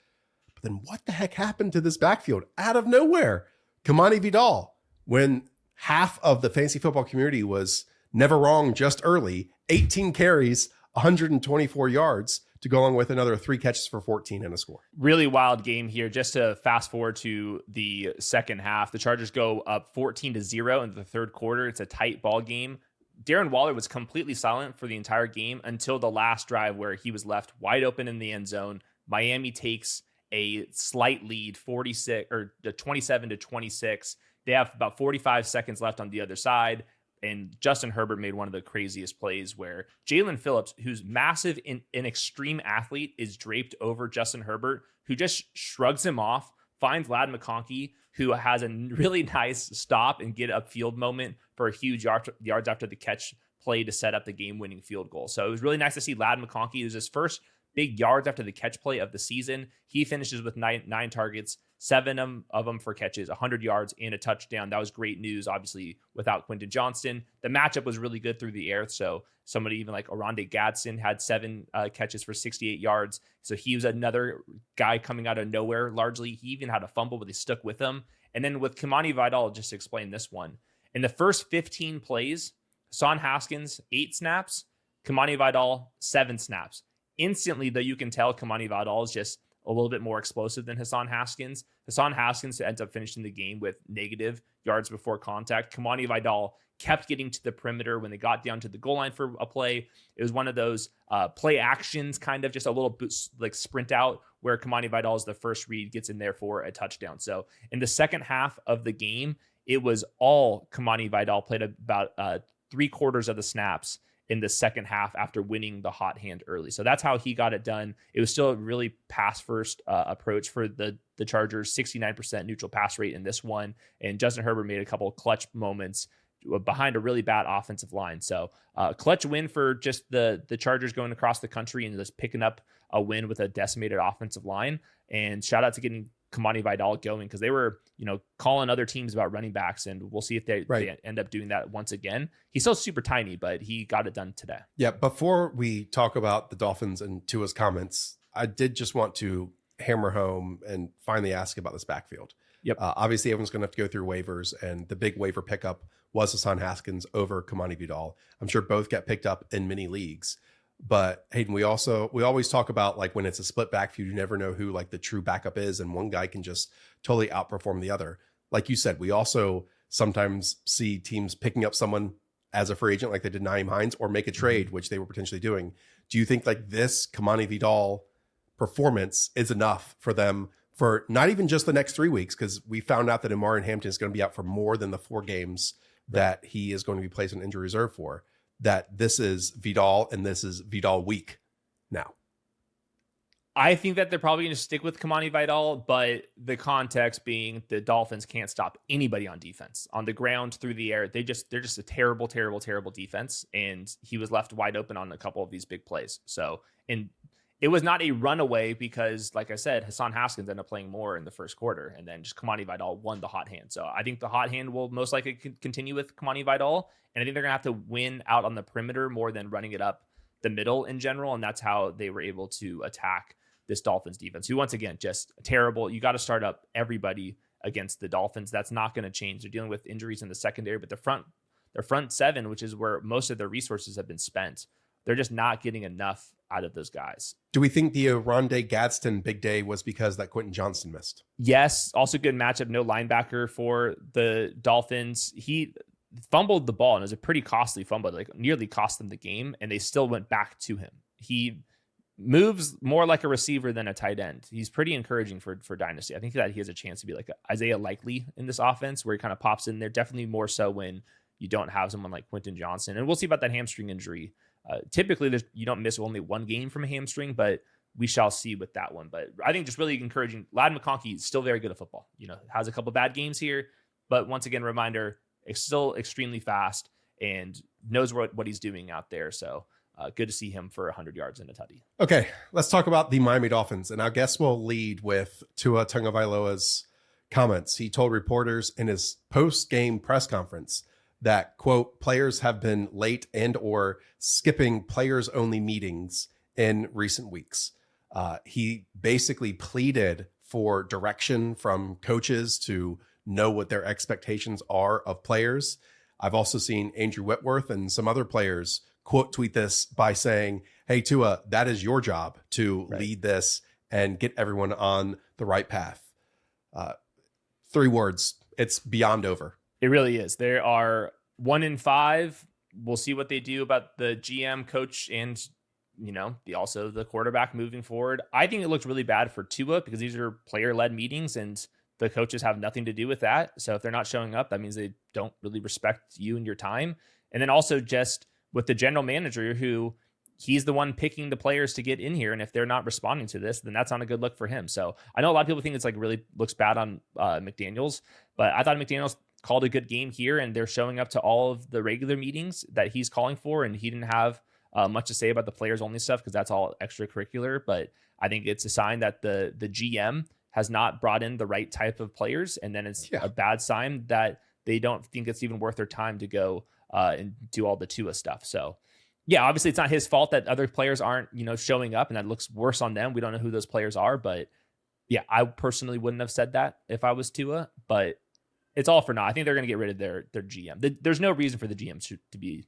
But then what the heck happened to this backfield out of nowhere? Kamani Vidal, when half of the fantasy football community was never wrong just early, 18 carries, 124 yards to go along with another 3 catches for 14 and a score. Really wild game here. Just to fast forward to the second half, the Chargers go up 14-0 in the third quarter. It's a tight ball game. Darren Waller was completely silent for the entire game until the last drive where he was left wide open in the end zone. Miami takes a slight lead, 27-26. They have about 45 seconds left on the other side. And Justin Herbert made one of the craziest plays where Jalen Phillips, who's massive and an extreme athlete, is draped over Justin Herbert, who just shrugs him off, finds Ladd McConkey, who has a really nice stop and get upfield moment for a huge yards after the catch play to set up the game-winning field goal. So it was really nice to see Ladd McConkey. It was his first big yards after the catch play of the season. He finishes with nine targets, 7 of them for catches, 100 yards and a touchdown. That was great news, obviously, without Quentin Johnston. The matchup was really good through the air. So somebody even like Oronde Gadsden had 7 catches for 68 yards. So he was another guy coming out of nowhere, largely. He even had a fumble, but he stuck with him. And then with Kamani Vidal, just to explain this one. In the first 15 plays, Hassan Haskins, 8 snaps, Kamani Vidal, 7 snaps. Instantly, though, you can tell Kamani Vidal is just a little bit more explosive than Hassan Haskins. Hassan Haskins ends up finishing the game with negative yards before contact. Kamani Vidal kept getting to the perimeter when they got down to the goal line for a play. It was one of those play actions, kind of just a little boost, like sprint out, where Kamani Vidal is the first read, gets in there for a touchdown. So in the second half of the game, it was all Kamani Vidal, played about 3/4 of the snaps in the second half after winning the hot hand early. So that's how he got it done. It was still a really pass first approach for the Chargers, 69% neutral pass rate in this one. And Justin Herbert made a couple of clutch moments behind a really bad offensive line. So clutch win for just the Chargers going across the country and just picking up a win with a decimated offensive line. And shout out to getting Kamani Vidal going, because they were, calling other teams about running backs, and we'll see if they end up doing that once again. He's still super tiny, but he got it done today. Yeah. Before we talk about the Dolphins and Tua's comments, I did just want to hammer home and finally ask about this backfield. Yep. Obviously, everyone's going to have to go through waivers, and the big waiver pickup was Hassan Haskins over Kamani Vidal. I'm sure both get picked up in many leagues. But Hayden, we always talk about, like, when it's a split backfield, you never know who like the true backup is, and one guy can just totally outperform the other. Like you said, we also sometimes see teams picking up someone as a free agent, like they did Nyheim Hines, or make a trade, which they were potentially doing. Do you think like this Kamani Vidal performance is enough for them for not even just the next 3 weeks? Because we found out that Amarian Hampton is going to be out for more than the 4 games that he is going to be placed on injury reserve for. That this is Vidal and this is Vidal week now. I think that they're probably going to stick with Kamani Vidal, but the context being the Dolphins can't stop anybody on defense, on the ground, through the air. They're just a terrible, terrible, terrible defense. And he was left wide open on a couple of these big plays. So, and it was not a runaway because, like I said, Hassan Haskins ended up playing more in the first quarter, and then just Kamani Vidal won the hot hand. So I think the hot hand will most likely continue with Kamani Vidal, and I think they're going to have to win out on the perimeter more than running it up the middle in general, and that's how they were able to attack this Dolphins defense, who once again, just terrible. You got to start up everybody against the Dolphins. That's not going to change. They're dealing with injuries in the secondary, but their front 7, which is where most of their resources have been spent, they're just not getting enough out of those guys. Do we think the Oronde Gadsden big day was because that Quentin Johnston missed? Yes. Also good matchup. No linebacker for the Dolphins. He fumbled the ball, and it was a pretty costly fumble, like nearly cost them the game, and they still went back to him. He moves more like a receiver than a tight end. He's pretty encouraging for Dynasty. I think that he has a chance to be like Isaiah Likely in this offense, where he kind of pops in there. Definitely more so when you don't have someone like Quentin Johnson. And we'll see about that hamstring injury. Typically, you don't miss only one game from a hamstring, but we shall see with that one. But I think just really encouraging. Ladd McConkey is still very good at football. Has a couple bad games here, but once again, reminder, it's still extremely fast and knows what he's doing out there. So good to see him for 100 yards and a tutty. Okay, let's talk about the Miami Dolphins. And I guess we'll lead with Tua Tagovailoa's comments. He told reporters in his post-game press conference that, quote, players have been late and or skipping players-only meetings in recent weeks. He basically pleaded for direction from coaches to know what their expectations are of players. I've also seen Andrew Whitworth and some other players quote tweet this by saying, hey, Tua, that is your job to lead this and get everyone on the right path. 3 words. It's beyond over. It really is. There are 1 in 5. We'll see what they do about the GM, coach, and also the quarterback moving forward. I think it looks really bad for Tua because these are player-led meetings and the coaches have nothing to do with that. So if they're not showing up, that means they don't really respect you and your time. And then also just with the general manager, who he's the one picking the players to get in here. And if they're not responding to this, then that's not a good look for him. So I know a lot of people think it's like really looks bad on McDaniels, but I thought McDaniels called a good game here and they're showing up to all of the regular meetings that he's calling for. And he didn't have much to say about the players only stuff because that's all extracurricular. But I think it's a sign that the GM has not brought in the right type of players. And then it's a bad sign that they don't think it's even worth their time to go and do all the Tua stuff. So yeah, obviously it's not his fault that other players aren't, showing up, and that looks worse on them. We don't know who those players are, but yeah, I personally wouldn't have said that if I was Tua, but it's all for now. I think they're going to get rid of their GM. There's no reason for the GM to be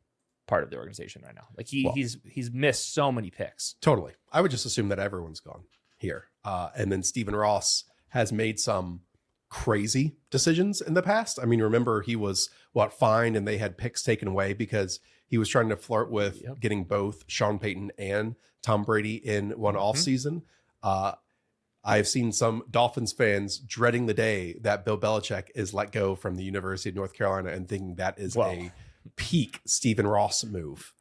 part of the organization right now. Like he's missed so many picks. Totally. I would just assume that everyone's gone here. And then Stephen Ross has made some crazy decisions in the past. I mean, remember he was fined and they had picks taken away because he was trying to flirt with getting both Sean Payton and Tom Brady in one off season. I've seen some Dolphins fans dreading the day that Bill Belichick is let go from the University of North Carolina and thinking that is a peak Stephen Ross move.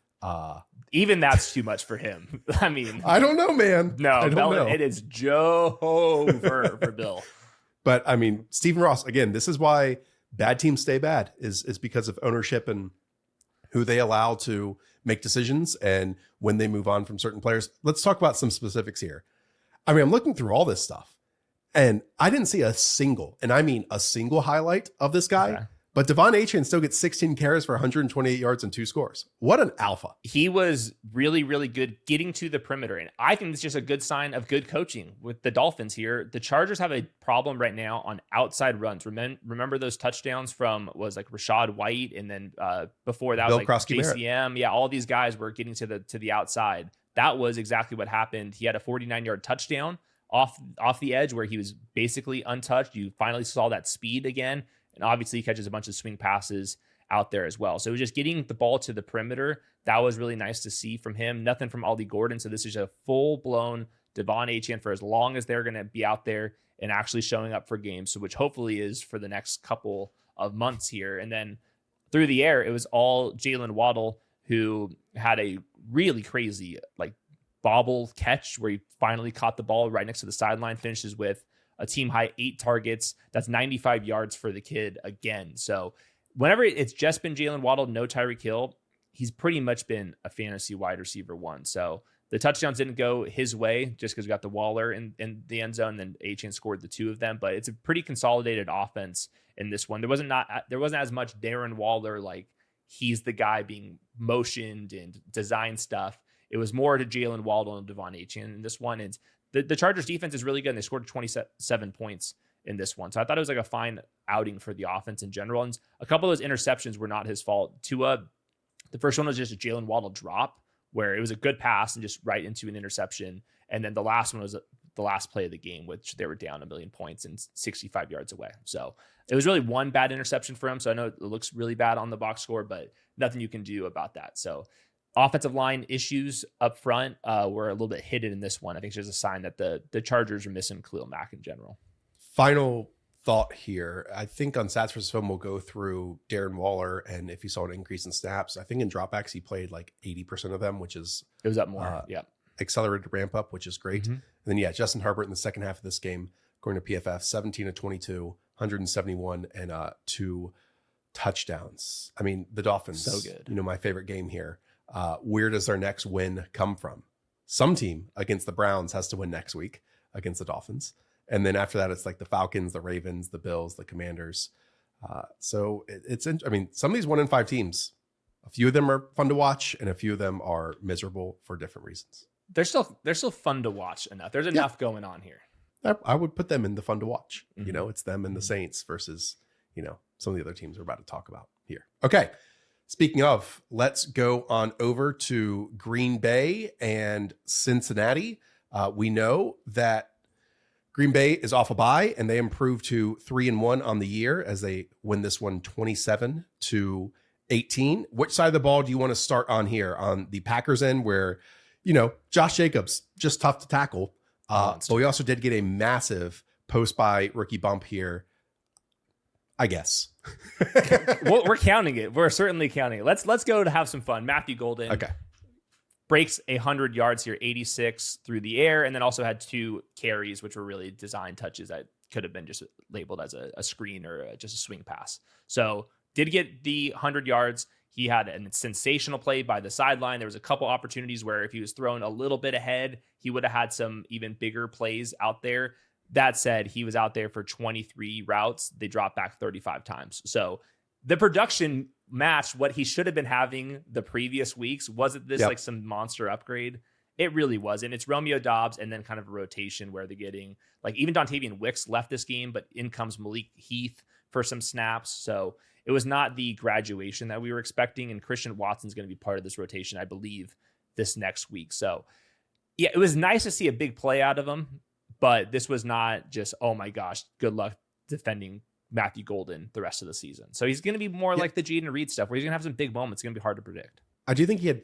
Even that's too much for him. I mean, I don't know, man. No, I don't know. It is over for Bill. But I mean, Stephen Ross, again, this is why bad teams stay bad is because of ownership and who they allow to make decisions and when they move on from certain players. Let's talk about some specifics here. I mean, I'm looking through all this stuff and I didn't see a single highlight of this guy. Okay. But Devon Achane still gets 16 carries for 128 yards and 2 scores. What an alpha. He was really, really good getting to the perimeter. And I think it's just a good sign of good coaching with the Dolphins here. The Chargers have a problem right now on outside runs. Remember those touchdowns from Rashad White, and then before that Bill was JCM. Yeah, all these guys were getting to the outside. That was exactly what happened. He had a 49-yard touchdown off the edge where he was basically untouched. You finally saw that speed again. And obviously he catches a bunch of swing passes out there as well. So it was just getting the ball to the perimeter. That was really nice to see from him. Nothing from Aldi Gordon. So this is a full-blown Devon Achane for as long as they're going to be out there and actually showing up for games, so which hopefully is for the next couple of months here. And then through the air, it was all Jalen Waddle, who had a really crazy bobble catch where he finally caught the ball right next to the sideline, finishes with a team high 8 targets. That's 95 yards for the kid again. So whenever it's just been Jalen Waddle, no Tyreek Hill, he's pretty much been a fantasy wide receiver 1. So the touchdowns didn't go his way just because we got the Waller in the end zone, and then Achane scored the 2 of them. But it's a pretty consolidated offense in this one. There wasn't as much Darren Waller, like he's the guy being motioned and design stuff. It was more to Jalen Waddle and Devon Achane in this one. And the Chargers defense is really good, and they scored 27 points in this one. So I thought it was a fine outing for the offense in general. And a couple of those interceptions were not his fault. The first one was just a Jalen Waddle drop where it was a good pass and just right into an interception. And then the last one was the last play of the game, which they were down 1 million points and 65 yards away. So it was really one bad interception for him. So I know it looks really bad on the box score, but nothing you can do about that. So offensive line issues up front were a little bit hidden in this one. I think it's just a sign that the Chargers are missing Khalil Mack in general. Final thought here. I think on Stats vs. Film, we'll go through Darren Waller, and if you saw an increase in snaps, I think in dropbacks he played like 80% of them, which is it was up more. Yeah, accelerated ramp up, which is great. And then Justin Herbert in the second half of this game, according to PFF, 17 of 22, 171 and 2 touchdowns. I mean, the Dolphins, so good. My favorite game here. Where does their next win come from? Some team against the Browns has to win next week against the Dolphins. And then after that, it's like the Falcons, the Ravens, the Bills, the Commanders. So some of these 1-5 teams, a few of them are fun to watch and a few of them are miserable for different reasons. They're still fun to watch enough. There's enough going on here. I would put them in the fun to watch. It's them and the Saints versus, some of the other teams we're about to talk about here. Okay. Speaking of, let's go on over to Green Bay and Cincinnati. We know that Green Bay is off a bye and they improved to 3-1 on the year as they win this one 27-18. Which side of the ball do you want to start on here? On the Packers end where, Josh Jacobs, just tough to tackle. But we also did get a massive post-bye rookie bump here, I guess. Well, we're counting it. We're certainly counting it. Let's go to have some fun. Matthew Golden breaks 100 yards here, 86 through the air, and then also had 2 carries, which were really design touches that could have been just labeled as a screen or just a swing pass. So did get the 100 yards. He had a sensational play by the sideline. There was a couple opportunities where if he was thrown a little bit ahead, he would have had some even bigger plays out there. That said, he was out there for 23 routes. They dropped back 35 times. So the production matched what he should have been having the previous weeks. Wasn't this like some monster upgrade? It really wasn't. It's Romeo Doubs and then kind of a rotation where they're getting like even Dontavian Wicks left this game, but in comes Malik Heath for some snaps. So it was not the graduation that we were expecting. And Christian Watson's going to be part of this rotation, I believe, this next week. So yeah, it was nice to see a big play out of him. But this was not just, oh my gosh, good luck defending Matthew Golden the rest of the season. So he's going to be more like the Jaden Reed stuff where he's going to have some big moments. It's going to be hard to predict. I do think he had,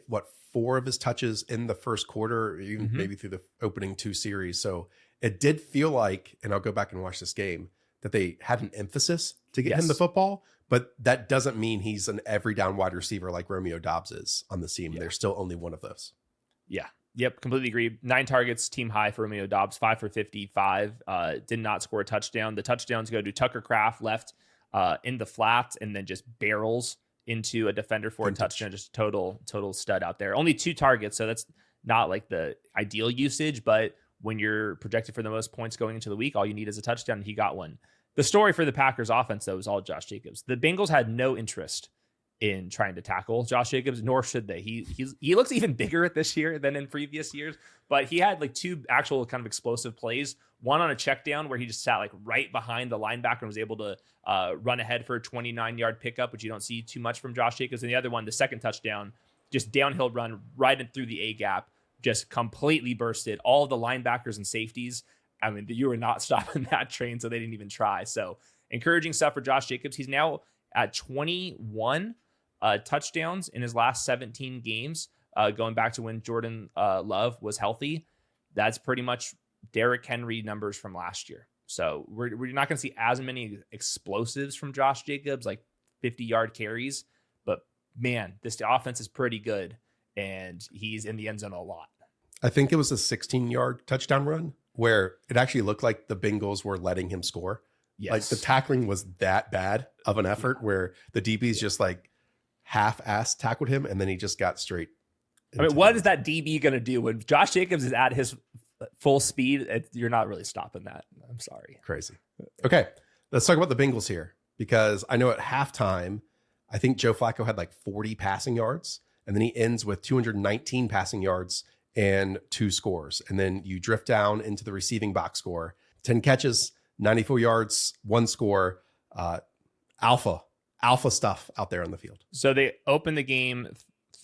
4 of his touches in the first quarter, or even maybe through the opening 2 series. So it did feel like, and I'll go back and watch this game, that they had an emphasis to get him the football. But that doesn't mean he's an every down wide receiver like Romeo Doubs is on the team. There's still only one of those. Yeah. Yep, completely agree. 9 targets, team high for Romeo Doubs, 5 for 55. Did not score a touchdown. The touchdowns go to Tucker Kraft left in the flat and then just barrels into a defender for a touchdown. Just total stud out there. Only 2 targets, so that's not like the ideal usage. But when you're projected for the most points going into the week, all you need is a touchdown, and he got one. The story for the Packers offense, though, is all Josh Jacobs. The Bengals had no interest in trying to tackle Josh Jacobs, nor should they. He looks even bigger this year than in previous years, but he had like 2 actual kind of explosive plays. One on a check down where he just sat like right behind the linebacker and was able to run ahead for a 29-yard pickup, which you don't see too much from Josh Jacobs. And the other one, the second touchdown, just downhill run right in through the A gap, just completely bursted all of the linebackers and safeties. I mean, you were not stopping that train, so they didn't even try. So encouraging stuff for Josh Jacobs. He's now at 21 touchdowns in his last 17 games, going back to when Jordan Love was healthy. That's pretty much Derrick Henry numbers from last year. So we're not going to see as many explosives from Josh Jacobs, like 50-yard carries. But man, this offense is pretty good, and he's in the end zone a lot. I think it was a 16-yard touchdown run where it actually looked like the Bengals were letting him score. Yes. Like the tackling was that bad of an effort where the DBs just like half-ass tackled him, and then he just got straight. I mean, what is that DB going to do when Josh Jacobs is at his full speed? You're not really stopping that. I'm sorry. Crazy. Okay, let's talk about the Bengals here, because I know at halftime, I think Joe Flacco had like 40 passing yards, and then he ends with 219 passing yards and 2 scores. And then you drift down into the receiving box score, 10 catches, 94 yards, 1 score, alpha stuff out there on the field. So they open the game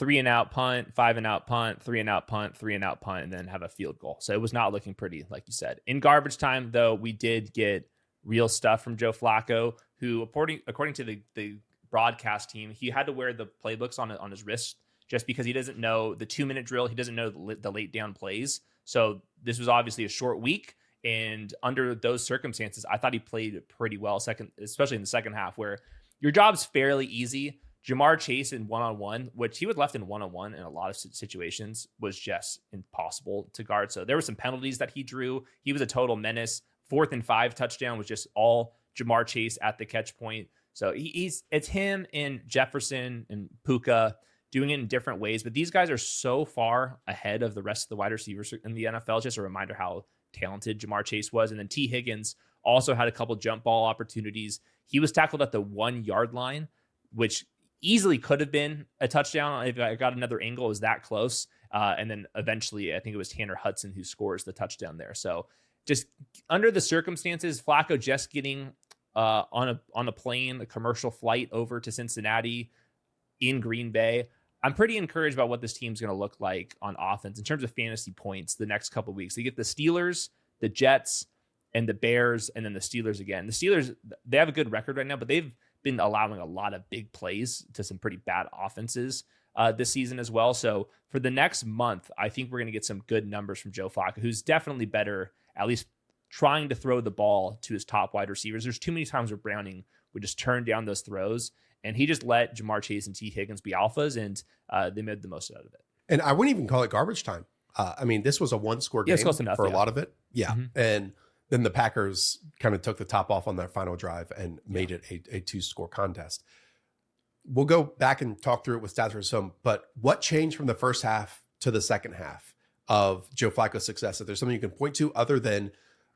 3-and-out punt, 5-and-out punt, 3-and-out punt, 3-and-out punt, and then have a field goal. So it was not looking pretty, like you said. In garbage time, though, we did get real stuff from Joe Flacco, who, according to the broadcast team, he had to wear the playbooks on his wrist just because he doesn't know the 2-minute drill. He doesn't know the late down plays. So this was obviously a short week, And under those circumstances, I thought he played pretty well, especially in the second half, where your job's fairly easy. Jamar Chase in one-on-one, which he was left in one-on-one in a lot of situations, was just impossible to guard. So there were some penalties that he drew. He was a total menace. 4th and 5 touchdown was just all Jamar Chase at the catch point. So it's him and Jefferson and Puka doing it in different ways. But these guys are so far ahead of the rest of the wide receivers in the NFL. Just a reminder how talented Jamar Chase was. And then T. Higgins also had a couple jump ball opportunities. He was tackled at the 1 yard line, which easily could have been a touchdown if I got another angle. It was that close. And then eventually, I think it was Tanner Hudson who scores the touchdown there. So just under the circumstances, Flacco just getting on a plane, a commercial flight over to Cincinnati in Green Bay. I'm pretty encouraged about what this team's going to look like on offense in terms of fantasy points the next couple of weeks. They get the Steelers, the Jets, and the Bears, and then the Steelers again. The Steelers, they have a good record right now, but they've been allowing a lot of big plays to some pretty bad offenses this season as well. So for the next month, I think we're going to get some good numbers from Joe Flacco, who's definitely better, at least trying to throw the ball to his top wide receivers. There's too many times where Browning would just turn down those throws, and he just let Jamar Chase and T. Higgins be alphas, and they made the most out of it. And I wouldn't even call it garbage time. I mean, this was a 1-score game for a lot of it. Yeah. Mm-hmm. And then the Packers kind of took the top off on that final drive and made it a 2-score contest. We'll go back and talk through it with stats for some, but what changed from the first half to the second half of Joe Flacco's success? If there's something you can point to other than,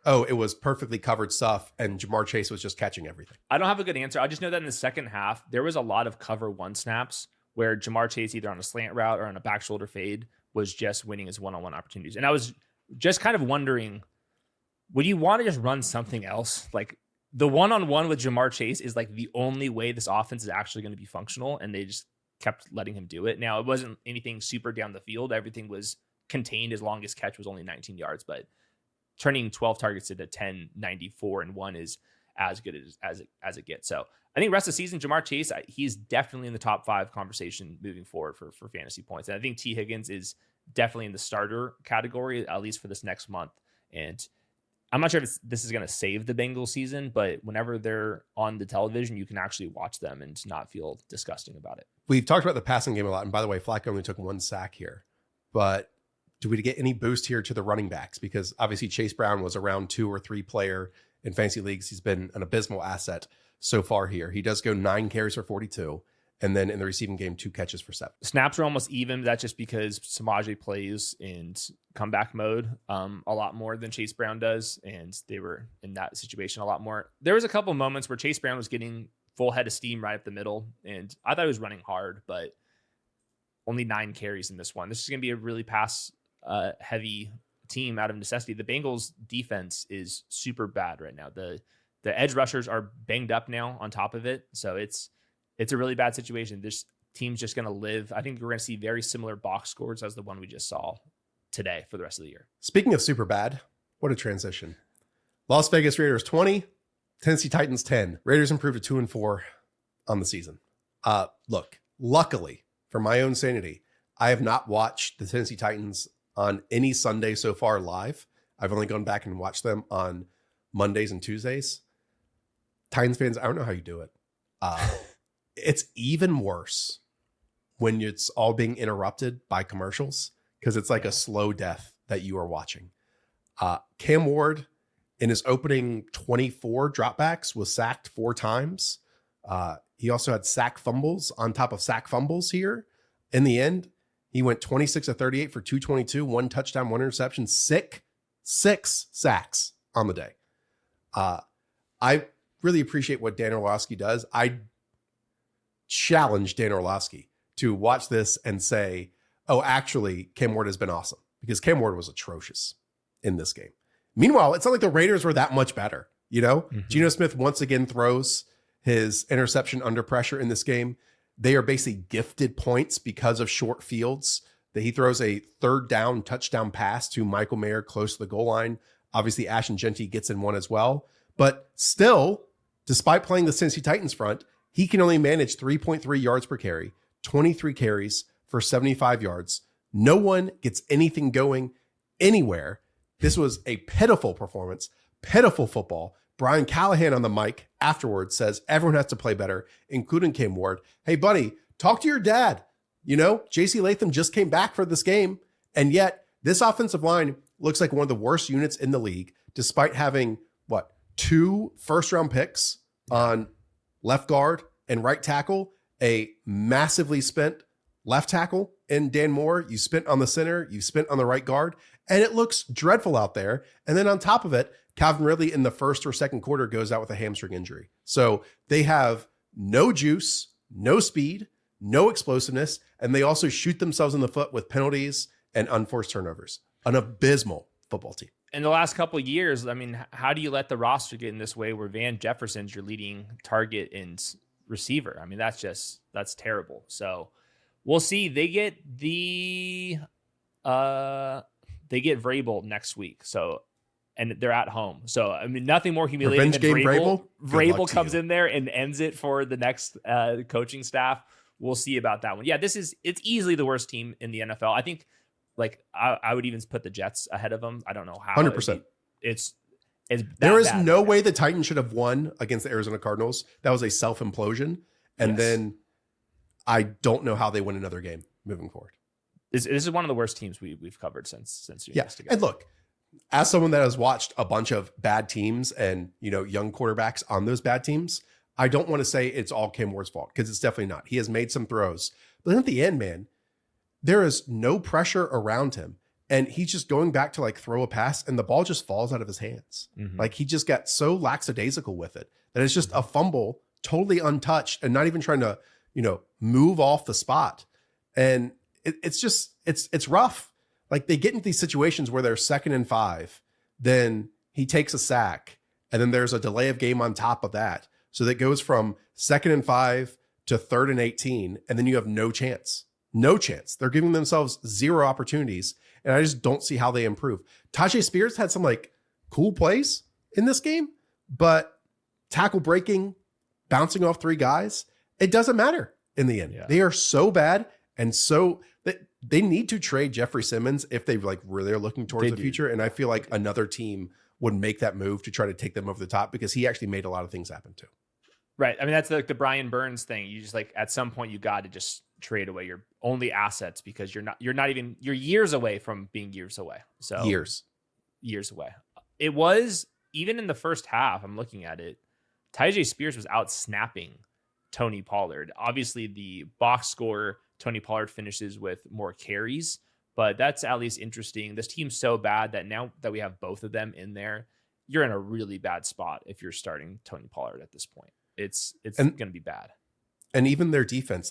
oh, it was perfectly covered stuff and Jamar Chase was just catching everything. I don't have a good answer. I just know that in the second half, there was a lot of cover 1 snaps where Jamar Chase, either on a slant route or on a back shoulder fade, was just winning his one-on-one opportunities. And I was just kind of wondering, would you want to just run something else? Like the one-on-one with Jamar Chase is like the only way this offense is actually going to be functional. And they just kept letting him do it. Now, it wasn't anything super down the field. Everything was contained. His longest catch was only 19 yards, but turning 12 targets into 10, 94, and 1 is as good as it gets. So I think rest of the season, Jamar Chase, he's definitely in the top 5 conversation moving forward for fantasy points. And I think T. Higgins is definitely in the starter category, at least for this next month. And I'm not sure if this is going to save the Bengals season, but whenever they're on the television, you can actually watch them and not feel disgusting about it. We've talked about the passing game a lot. And by the way, Flacco only took 1 sack here. But do we get any boost here to the running backs? Because obviously Chase Brown was a round 2 or 3 player in fantasy leagues. He's been an abysmal asset so far here. He does go 9 carries for 42. And then in the receiving game, 2 catches for 7. Snaps are almost even. That's just because Samaje plays in comeback mode a lot more than Chase Brown does. And they were in that situation a lot more. There was a couple moments where Chase Brown was getting full head of steam right up the middle. And I thought he was running hard, but only 9 carries in this one. This is going to be a really pass heavy team out of necessity. The Bengals defense is super bad right now. The edge rushers are banged up now on top of it. So it's a really bad situation. This team's just going to live. I think we're going to see very similar box scores as the one we just saw today for the rest of the year. Speaking of super bad, what a transition. Las Vegas Raiders 20, Tennessee Titans 10. Raiders improved to 2-4 on the season. Look, luckily for my own sanity, I have not watched the Tennessee Titans on any Sunday so far live. I've only gone back and watched them on Mondays and Tuesdays. Titans fans, I don't know how you do it. It's even worse when it's all being interrupted by commercials because it's like a slow death that you are watching. Cam Ward, in his opening 24 dropbacks, was sacked 4 times. He also had sack fumbles on top of sack fumbles here. In the end, he went 26 of 38 for 222, 1 touchdown, 1 interception, 6 sacks on the day. I really appreciate what Dan Orlovsky does. I challenge Dan Orlovsky to watch this and say, oh, actually, Cam Ward has been awesome, because Cam Ward was atrocious in this game. Meanwhile, it's not like the Raiders were that much better. You know, Geno Smith once again throws his interception under pressure in this game. They are basically gifted points because of short fields. That he throws a 3rd down touchdown pass to Michael Mayer close to the goal line. Obviously, Ashton Genty gets in one as well. But still, despite playing the Tennessee Titans front, he can only manage 3.3 yards per carry, 23 carries for 75 yards. No one gets anything going anywhere. This was a pitiful performance, pitiful football. Brian Callahan on the mic afterwards says everyone has to play better, including Cam Ward. Hey, buddy, talk to your dad. You know, JC Latham just came back for this game, and yet this offensive line looks like one of the worst units in the league, despite having, 2 first-round picks on left guard and right tackle, a massively spent left tackle in Dan Moore. You spent on the center, you spent on the right guard, and it looks dreadful out there. And then on top of it, Calvin Ridley in the first or second quarter goes out with a hamstring injury. So they have no juice, no speed, no explosiveness, and they also shoot themselves in the foot with penalties and unforced turnovers. An abysmal football team. In the last couple of years, I mean, how do you let the roster get in this way where Van Jefferson's your leading target and receiver? I mean, that's terrible. So we'll see. They get Vrabel next week. So, and they're at home. So, I mean, nothing more humiliating than Vrabel. Vrabel comes in there and ends it for the next coaching staff. We'll see about that one. Yeah, it's easily the worst team in the NFL. I think, I would even put the Jets ahead of them. I don't know how. 100%. There is no way the Titans should have won against the Arizona Cardinals. That was a self-implosion. And then I don't know how they win another game moving forward. This is one of the worst teams we've covered since together. And look, as someone that has watched a bunch of bad teams and, young quarterbacks on those bad teams, I don't want to say it's all Cam Ward's fault, because it's definitely not. He has made some throws. But then at the end, man, there is no pressure around him. And he's just going back to throw a pass and the ball just falls out of his hands. Mm-hmm. He just got so lackadaisical with it that it's just a fumble, totally untouched and not even trying to, move off the spot. And it's rough. They get into these situations where they're 2nd and 5, then he takes a sack, and then there's a delay of game on top of that. So that goes from 2nd and 5 to 3rd and 18, and then you have no chance. No chance. They're giving themselves 0 opportunities, and I just don't see how they improve. Tajay Spears had some cool plays in this game, but tackle breaking, bouncing off 3 guys, it doesn't matter in the end. Yeah. They are so bad, and so they need to trade Jeffrey Simmons if they really are looking towards the future. And I feel like another team would make that move to try to take them over the top, because he actually made a lot of things happen too. Right. I mean, that's the Brian Burns thing. You just at some point you got to just trade away your only assets, because you're years away from being years away. So years away. It was, even in the first half, I'm looking at it, Tajay Spears was out snapping Tony Pollard. Obviously the box score, Tony Pollard finishes with more carries, but that's at least interesting. This team's so bad that now that we have both of them in there, you're in a really bad spot if you're starting Tony Pollard at this point. It's going to be bad. And even their defense,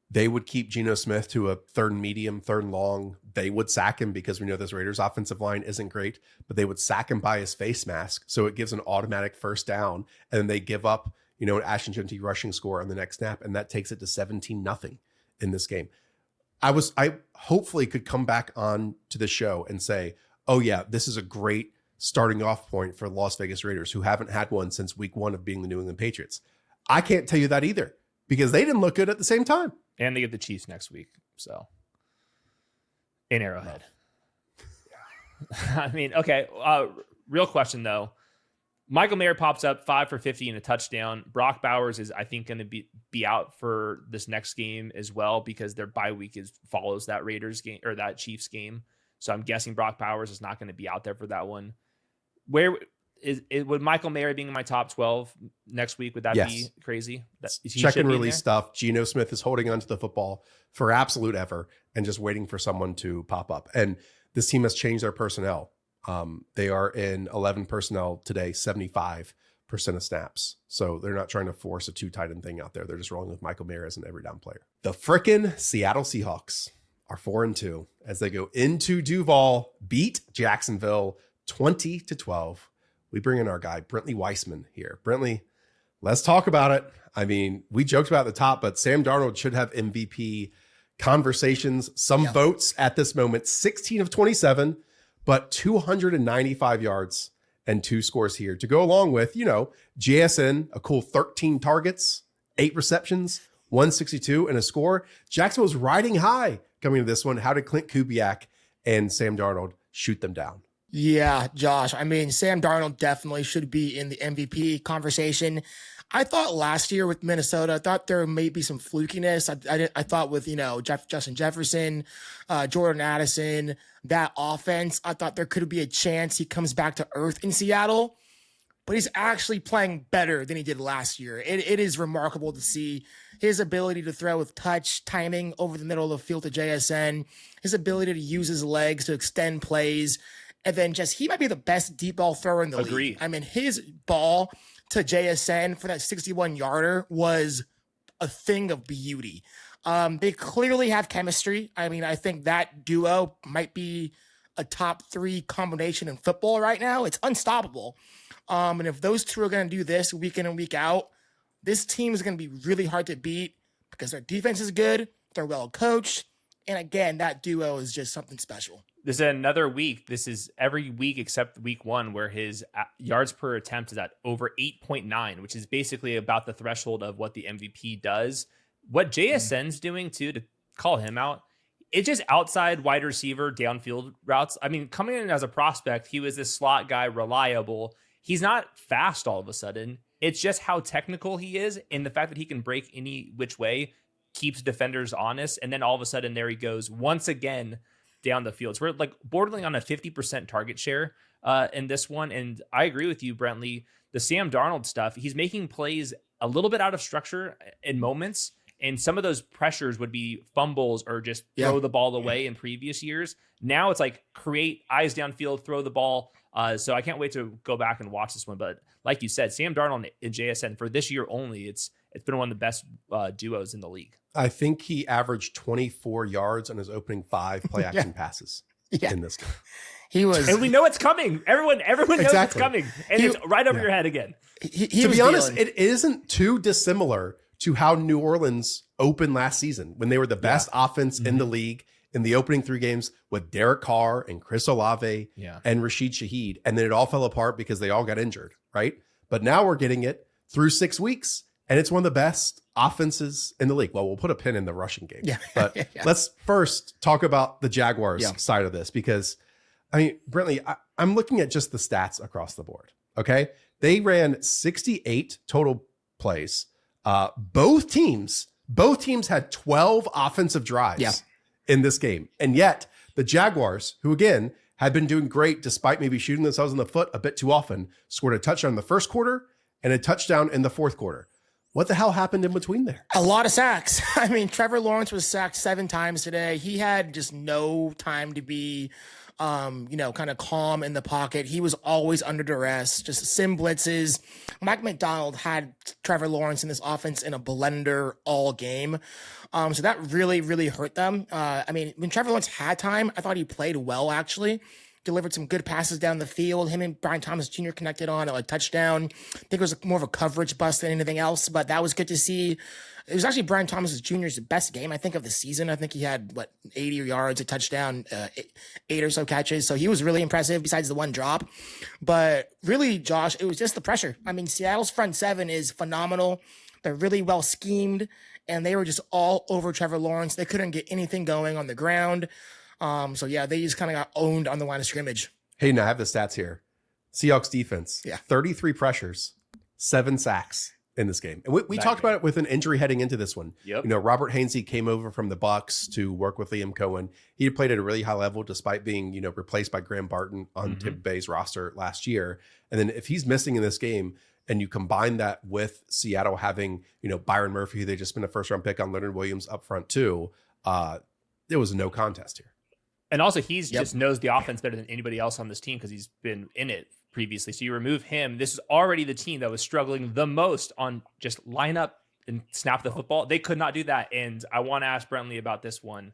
they would keep Geno Smith to a 3rd and medium, 3rd and long. They would sack him, because we know this Raiders offensive line isn't great, but they would sack him by his face mask. So it gives an automatic first down, and then they give up, an Ashton Genty rushing score on the next snap. And that takes it to 17-0 in this game. I hopefully could come back on to the show and say, oh yeah, this is a great starting off point for the Las Vegas Raiders, who haven't had one since week 1 of being the New England Patriots. I can't tell you that either, because they didn't look good at the same time. And they get the Chiefs next week. So in Arrowhead. Yeah. I mean, okay. Real question though. Michael Mayer pops up 5 for 50 and a touchdown. Brock Bowers is, I think, going to be out for this next game as well, because their bye week follows that Raiders game or that Chiefs game. So I'm guessing Brock Bowers is not going to be out there for that one. Where would Michael Mayer being in my top 12 next week? Would that be crazy? Check and release stuff. Geno Smith is holding onto the football for absolute ever and just waiting for someone to pop up. And this team has changed their personnel. They are in 11 personnel today, 75% of snaps. So they're not trying to force a 2 tight end thing out there. They're just rolling with Michael Mayer as an every down player. The frickin' Seattle Seahawks are 4-2 as they go into Duval, beat Jacksonville 20-12. We bring in our guy, Brentley Weissman here. Brentley, let's talk about it. I mean, we joked about the top, but Sam Darnold should have MVP conversations, some votes at this moment, 16 of 27, but 295 yards and 2 scores here to go along with, JSN, a cool 13 targets, 8 receptions, 162 and a score. Jacksonville was riding high coming to this one. How did Clint Kubiak and Sam Darnold shoot them down? Yeah, Josh. I mean, Sam Darnold definitely should be in the MVP conversation. I thought last year with Minnesota, I thought there may be some flukiness. I thought with, Justin Jefferson, Jordan Addison, that offense, I thought there could be a chance he comes back to earth in Seattle, but he's actually playing better than he did last year. It is remarkable to see his ability to throw with touch, timing over the middle of the field to JSN, his ability to use his legs to extend plays, and then he might be the best deep ball thrower in the league. I mean, his ball to JSN for that 61-yarder was a thing of beauty. They clearly have chemistry. I mean, I think that duo might be a top 3 combination in football right now. It's unstoppable. And if those two are going to do this week in and week out, this team is going to be really hard to beat because their defense is good, they're well coached, and again, that duo is just something special. This is another week. This is every week except week 1 where his yards per attempt is at over 8.9, which is basically about the threshold of what the MVP does. What JSN's doing too, to call him out, it's just outside wide receiver downfield routes. I mean, coming in as a prospect, he was this slot guy, reliable. He's not fast all of a sudden. It's just how technical he is, and the fact that he can break any which way keeps defenders honest. And then all of a sudden there he goes once again down the field. So we're like bordering on a 50% target share in this one. And I agree with you, Brentley. The Sam Darnold stuff, he's making plays a little bit out of structure in moments. And some of those pressures would be fumbles or just throw the ball away in previous years. Now it's like create eyes downfield, throw the ball. So I can't wait to go back and watch this one. But like you said, Sam Darnold and JSN for this year only, it's been one of the best duos in the league. I think he averaged 24 yards on his opening 5 play action passes in this game. He was, and we know it's coming. Everyone knows it's coming, and it's right over your head again. To be honest, it isn't too dissimilar to how New Orleans opened last season when they were the best offense in the league in the opening 3 games with Derek Carr and Chris Olave and Rashid Shaheed, and then it all fell apart because they all got injured, right? But now we're getting it through 6 weeks. And it's one of the best offenses in the league. Well, we'll put a pin in the rushing game. But let's first talk about the Jaguars side of this because, I mean, Brentley, I'm looking at just the stats across the board, okay? They ran 68 total plays. Both teams had 12 offensive drives in this game. And yet the Jaguars, who again had been doing great despite maybe shooting themselves in the foot a bit too often, scored a touchdown in the first quarter and a touchdown in the fourth quarter. What the hell happened in between there? A lot of sacks. I mean, Trevor Lawrence was sacked 7 times today. He had just no time to be, kind of calm in the pocket. He was always under duress, just sim blitzes. Mike McDonald had Trevor Lawrence in this offense in a blender all game. So that really, really hurt them. I mean, when Trevor Lawrence had time, I thought he played well, actually. Delivered some good passes down the field. Him and Brian Thomas Jr. connected on a touchdown. I think it was more of a coverage bust than anything else, but that was good to see. It was actually Brian Thomas Jr.'s best game, I think, of the season. I think he had, 80 yards, a touchdown, 8 or so catches. So he was really impressive besides the one drop. But really, Josh, it was just the pressure. I mean, Seattle's front 7 is phenomenal. They're really well schemed, and they were just all over Trevor Lawrence. They couldn't get anything going on the ground. They just kind of got owned on the line of scrimmage. Hayden, I have the stats here. Seahawks defense, 33 pressures, 7 sacks in this game. And we talked about it with an injury heading into this one. Yep. Robert Hainsey came over from the Bucs to work with Liam Cohen. He had played at a really high level despite being, replaced by Graham Barton on Tampa Bay's roster last year. And then if he's missing in this game and you combine that with Seattle having, Byron Murphy, who they just spent a first-round pick on, Leonard Williams up front too, there was no contest here. And also, he's just knows the offense better than anybody else on this team because he's been in it previously. So you remove him. This is already the team that was struggling the most on just line up and snap the football. They could not do that. And I want to ask Brentley about this one.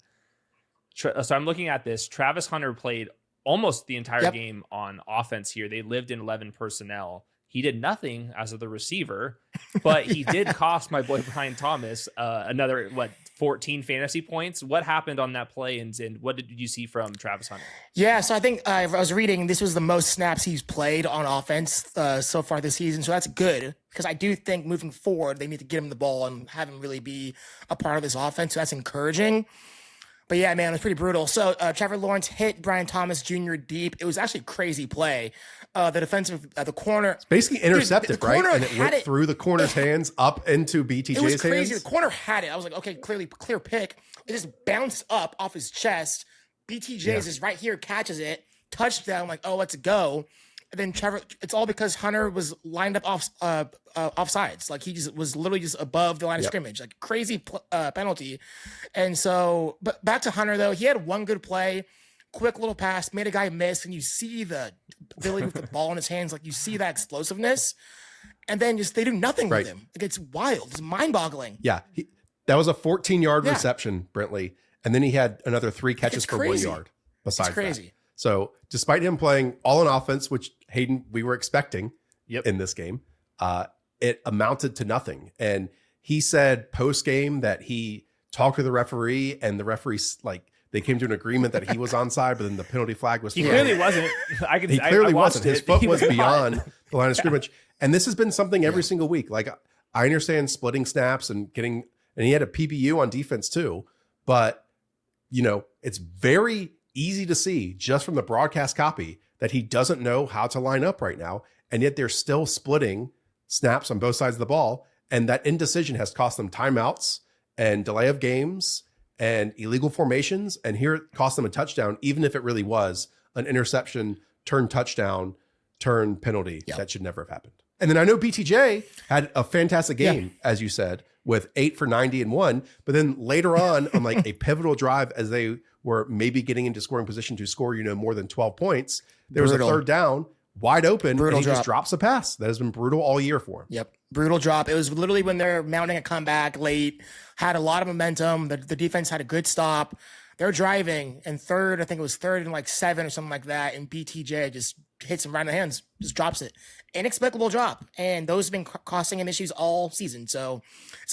So I'm looking at this. Travis Hunter played almost the entire game on offense here. They lived in 11 personnel. He did nothing as of the receiver, but he did cost my boy Brian Thomas another 14 fantasy points. What happened on that play, and what did you see from Travis Hunter? Yeah, so I think I was reading this was the most snaps he's played on offense so far this season, so that's good because I do think moving forward they need to get him the ball and have him really be a part of this offense. So that's encouraging. But yeah, man, it was pretty brutal. So Trevor Lawrence hit Brian Thomas Jr. deep. It was actually a crazy play. The defensive, the corner. It's basically intercepted, the right? corner And it went through the corner's hands up into BTJ's It was crazy. hands. The corner had it. I was like, okay, clear pick. It just bounced up off his chest. BTJ's is right here, catches it, touchdown. I'm like, oh, let's go. And then Trevor, it's all because Hunter was lined up offsides. Like he just was literally just above the line of scrimmage, like crazy penalty. And so, but back to Hunter though, he had one good play, quick little pass, made a guy miss, and you see the ability with the ball in his hands, like you see that explosiveness. And then just they do nothing with him. Like it's wild, it's mind-boggling. Yeah, that was a 14-yard reception, Brentley, and then he had another 3 catches for 1 yard. Besides it's crazy. That. So despite him playing all on offense, which Hayden, we were expecting in this game, it amounted to nothing. And he said post game that he talked to the referee, and the referee they came to an agreement that he was onside, but then the penalty flag was. He clearly wasn't. He clearly wasn't. His foot was beyond the line of scrimmage, and this has been something every single week. Like I understand splitting snaps and getting, and he had a PBU on defense too, but it's very easy to see just from the broadcast copy that he doesn't know how to line up right now. And yet they're still splitting snaps on both sides of the ball. And that indecision has cost them timeouts and delay of games and illegal formations. And here it cost them a touchdown, even if it really was an interception, turn touchdown, turn penalty. That should never have happened. And then I know BTJ had a fantastic game, as you said, with 8 for 90 and 1. But then later on like a pivotal drive, as they were maybe getting into scoring position to score, more than 12 points. There was a third down, wide open, and he just drops a pass. That has been brutal all year for him. Yep. Brutal drop. It was literally when they're mounting a comeback late, had a lot of momentum. The defense had a good stop. They're driving, and third, I think it was 3rd and 7 or something like that, and BTJ just hits him right in the hands, just drops it. Inexplicable drop. And those have been costing him issues all season. So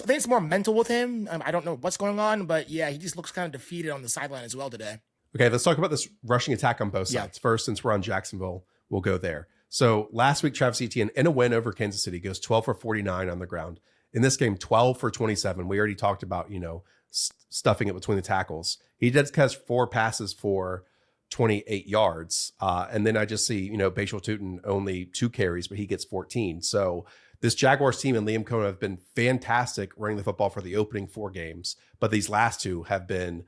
I think it's more mental with him. I don't know what's going on, but yeah, he just looks kind of defeated on the sideline as well today. Okay, let's talk about this rushing attack on both sides. First, since we're on Jacksonville, we'll go there. So last week, Travis Etienne, in a win over Kansas City, goes 12 for 49 on the ground. In this game, 12 for 27. We already talked about, stuffing it between the tackles. He did catch 4 passes for 28 yards. And then I just see, Bashal Tutin only 2 carries, but he gets 14. So this Jaguars team and Liam Cohen have been fantastic running the football for the opening 4 games, but these last 2 have been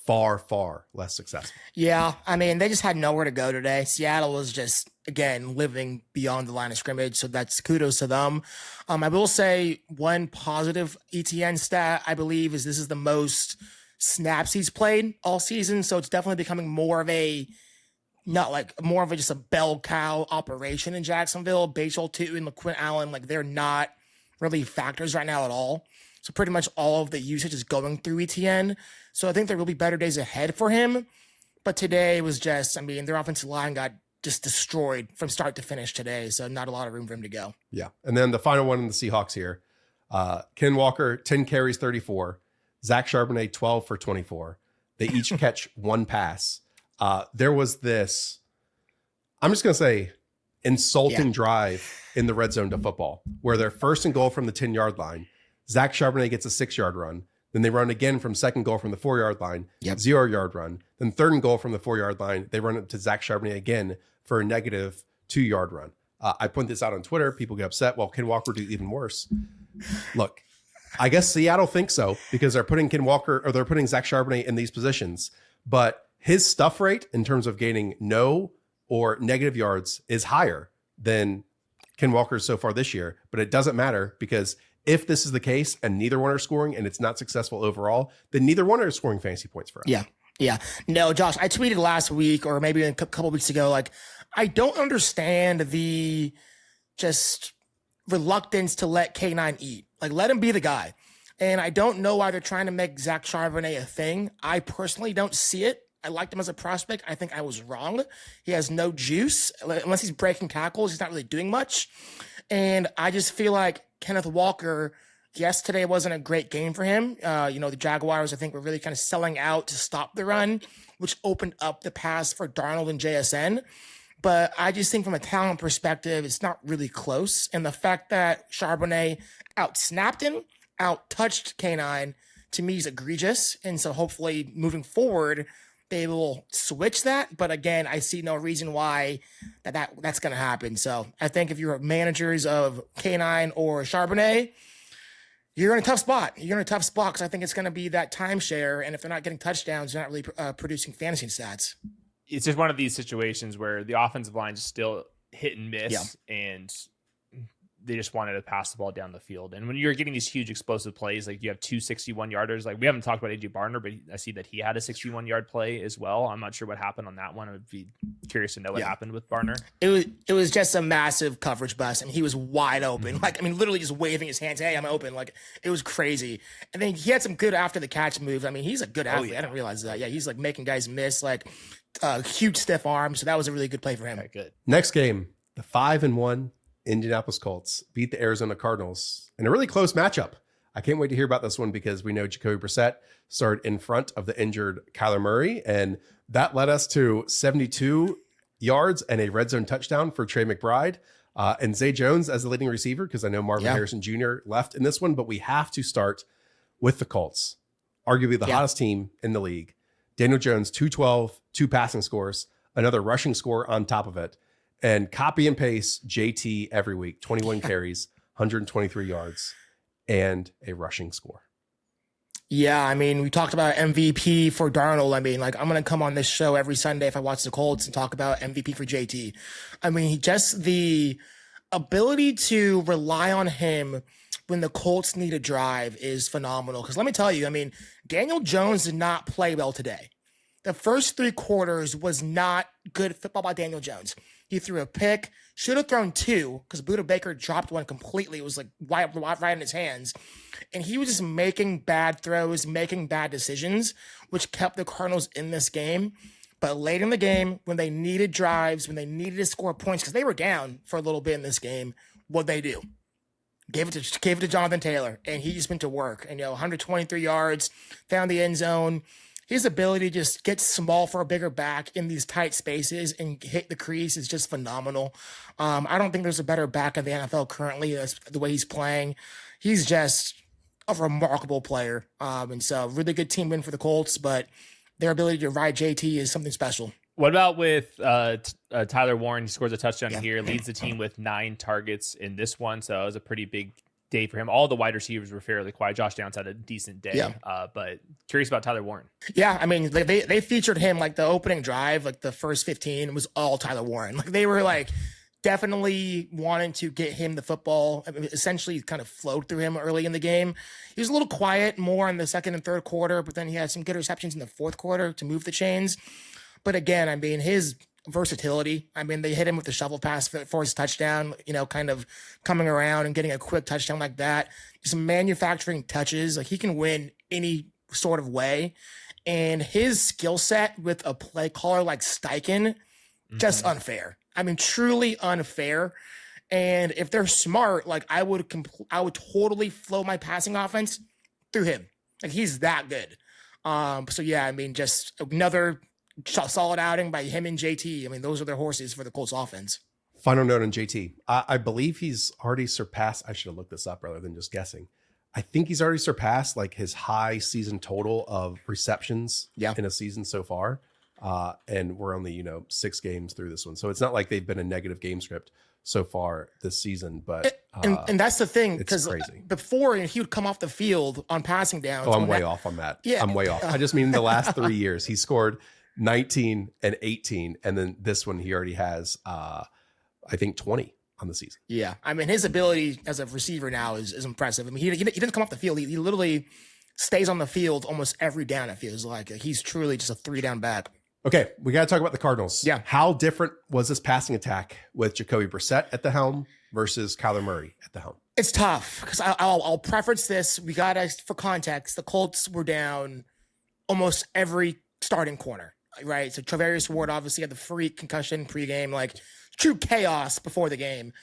far, far less successful. Yeah, I mean, they just had nowhere to go today. Seattle was just, again, living beyond the line of scrimmage, so that's kudos to them. I will say one positive ETN stat, I believe, is this is the most snaps he's played all season, so it's definitely becoming more of just a bell cow operation in Jacksonville. Bashal Tutin and LaQuint Allen, they're not really factors right now at all. So pretty much all of the usage is going through ETN. So I think there will be better days ahead for him. But today was just, their offensive line got just destroyed from start to finish today. So not a lot of room for him to go. Yeah. And then the final one in the Seahawks here. Ken Walker, 10 carries, 34. Zach Charbonnet, 12 for 24. They each catch 1 pass. There was this, I'm just going to say, insulting drive in the red zone to football, where they're 1st and goal from the 10-yard line. Zach Charbonnet gets a 6-yard run. Then they run again from 2nd goal from the 4-yard line, 0-yard run. Then 3rd and goal from the 4-yard line. They run it to Zach Charbonnet again for a negative 2-yard run. I point this out on Twitter. People get upset. Well, Ken Walker do even worse. Look, I guess Seattle thinks so because they're putting Ken Walker or they're putting Zach Charbonnet in these positions. But his stuff rate in terms of gaining no or negative yards is higher than Ken Walker's so far this year. But it doesn't matter because if this is the case and neither one are scoring and it's not successful overall, then neither one are scoring fantasy points for us. Yeah. No, Josh, I tweeted last week or maybe a couple weeks ago, I don't understand the just reluctance to let K9 eat. Let him be the guy. And I don't know why they're trying to make Zach Charbonnet a thing. I personally don't see it. I liked him as a prospect. I think I was wrong. He has no juice. Unless he's breaking tackles, he's not really doing much. And I just feel like Kenneth Walker, yes, today wasn't a great game for him. The Jaguars, I think, were really kind of selling out to stop the run, which opened up the pass for Darnold and JSN. But I just think from a talent perspective, it's not really close. And the fact that Charbonnet out-snapped him, out-touched K9, to me is egregious. And so hopefully moving forward, they will switch that. But again, I see no reason why that's going to happen. So I think if you're managers of K9 or Charbonnet, you're in a tough spot. You're in a tough spot because I think it's going to be that timeshare. And if they're not getting touchdowns, they're not really producing fantasy stats. It's just one of these situations where the offensive line is still hit and miss, and they just wanted to pass the ball down the field. And when you're getting these huge explosive plays, like you have 2 61-yarders, like we haven't talked about AJ Barner, but I see that he had a 61-yard play as well. I'm not sure what happened on that one. I would be curious to know what happened with Barner. It was just a massive coverage bust, and he was wide open. Like, I mean, literally just waving his hands, hey, I'm open. Like, it was crazy. And then he had some good after the catch moves. I mean, he's a good athlete. I didn't realize that. Yeah, he's like making guys miss, like huge stiff arm. So that was a really good play for him. Okay, good. Next game, the 5-1 Indianapolis Colts beat the Arizona Cardinals in a really close matchup. I can't wait to hear about this one because we know Jacoby Brissett started in front of the injured Kyler Murray, and that led us to 72 yards and a red zone touchdown for Trey McBride and Zay Jones as the leading receiver, because I know Marvin Harrison Jr. left in this one, but we have to start with the Colts, arguably the hottest team in the league. Daniel Jones, 212, 2 passing scores, another rushing score on top of it. And copy and paste JT every week, 21 carries, 123 yards, and a rushing score. Yeah, I mean, we talked about MVP for Darnold. I mean, like, I'm going to come on this show every Sunday if I watch the Colts and talk about MVP for JT. I mean, just the ability to rely on him when the Colts need a drive is phenomenal. Because let me tell you, I mean, Daniel Jones did not play well today. The first 3 quarters was not good football by Daniel Jones. He threw a pick, should have thrown 2 because Buda Baker dropped one completely. It was like right in his hands. And he was just making bad throws, making bad decisions, which kept the Cardinals in this game. But late in the game, when they needed drives, when they needed to score points, because they were down for a little bit in this game, what'd they do? Gave it to Jonathan Taylor, and he just went to work. And, 123 yards, found the end zone. His ability to just get small for a bigger back in these tight spaces and hit the crease is just phenomenal. I don't think there's a better back in the NFL currently. That's the way he's playing. He's just a remarkable player. And so really good team win for the Colts, but their ability to ride JT is something special. What about with Tyler Warren? He scores a touchdown here, leads the team with 9 targets in this one. So it was a pretty big day for him. All the wide receivers were fairly quiet. Josh Downs had a decent day, but curious about Tyler Warren. Yeah, I mean, they featured him like the opening drive, like the first 15 was all Tyler Warren. Like they were like definitely wanting to get him the football. I mean, essentially kind of flowed through him early in the game. He was a little quiet more in the second and third quarter, but then he had some good receptions in the fourth quarter to move the chains. But again, I mean, his versatility. I mean, they hit him with the shovel pass for his touchdown, kind of coming around and getting a quick touchdown like that. Just manufacturing touches. Like he can win any sort of way. And his skill set with a play caller like Steichen, just unfair. I mean, truly unfair. And if they're smart, like I would totally flow my passing offense through him. Like he's that good. So yeah, I mean, just another solid outing by him and JT. I mean, those are their horses for the Colts offense. Final note on JT. I believe he's already surpassed. I should have looked this up rather than just guessing. I think he's already surpassed like his high season total of receptions in a season so far. And we're only, 6 games through this one. So it's not like they've been a negative game script so far this season, but and that's the thing, because crazy. Before he would come off the field on passing downs. Oh, I'm way off on that. Yeah, I'm way off. I just mean the last 3 years he scored 19 and 18, and then this one he already has I think 20 on the season. Yeah, I mean his ability as a receiver now is impressive. I mean he doesn't come off the field. He literally stays on the field almost every down. It feels like he's truly just a 3-down back. Okay, we got to talk about the Cardinals. Yeah, how different was this passing attack with Jacoby Brissett at the helm versus Kyler Murray at the helm? It's tough because I'll preference this. We got to, for context, the Colts were down almost every starting corner. Right, so Travarius Ward obviously had the freak concussion pregame, like true chaos before the game.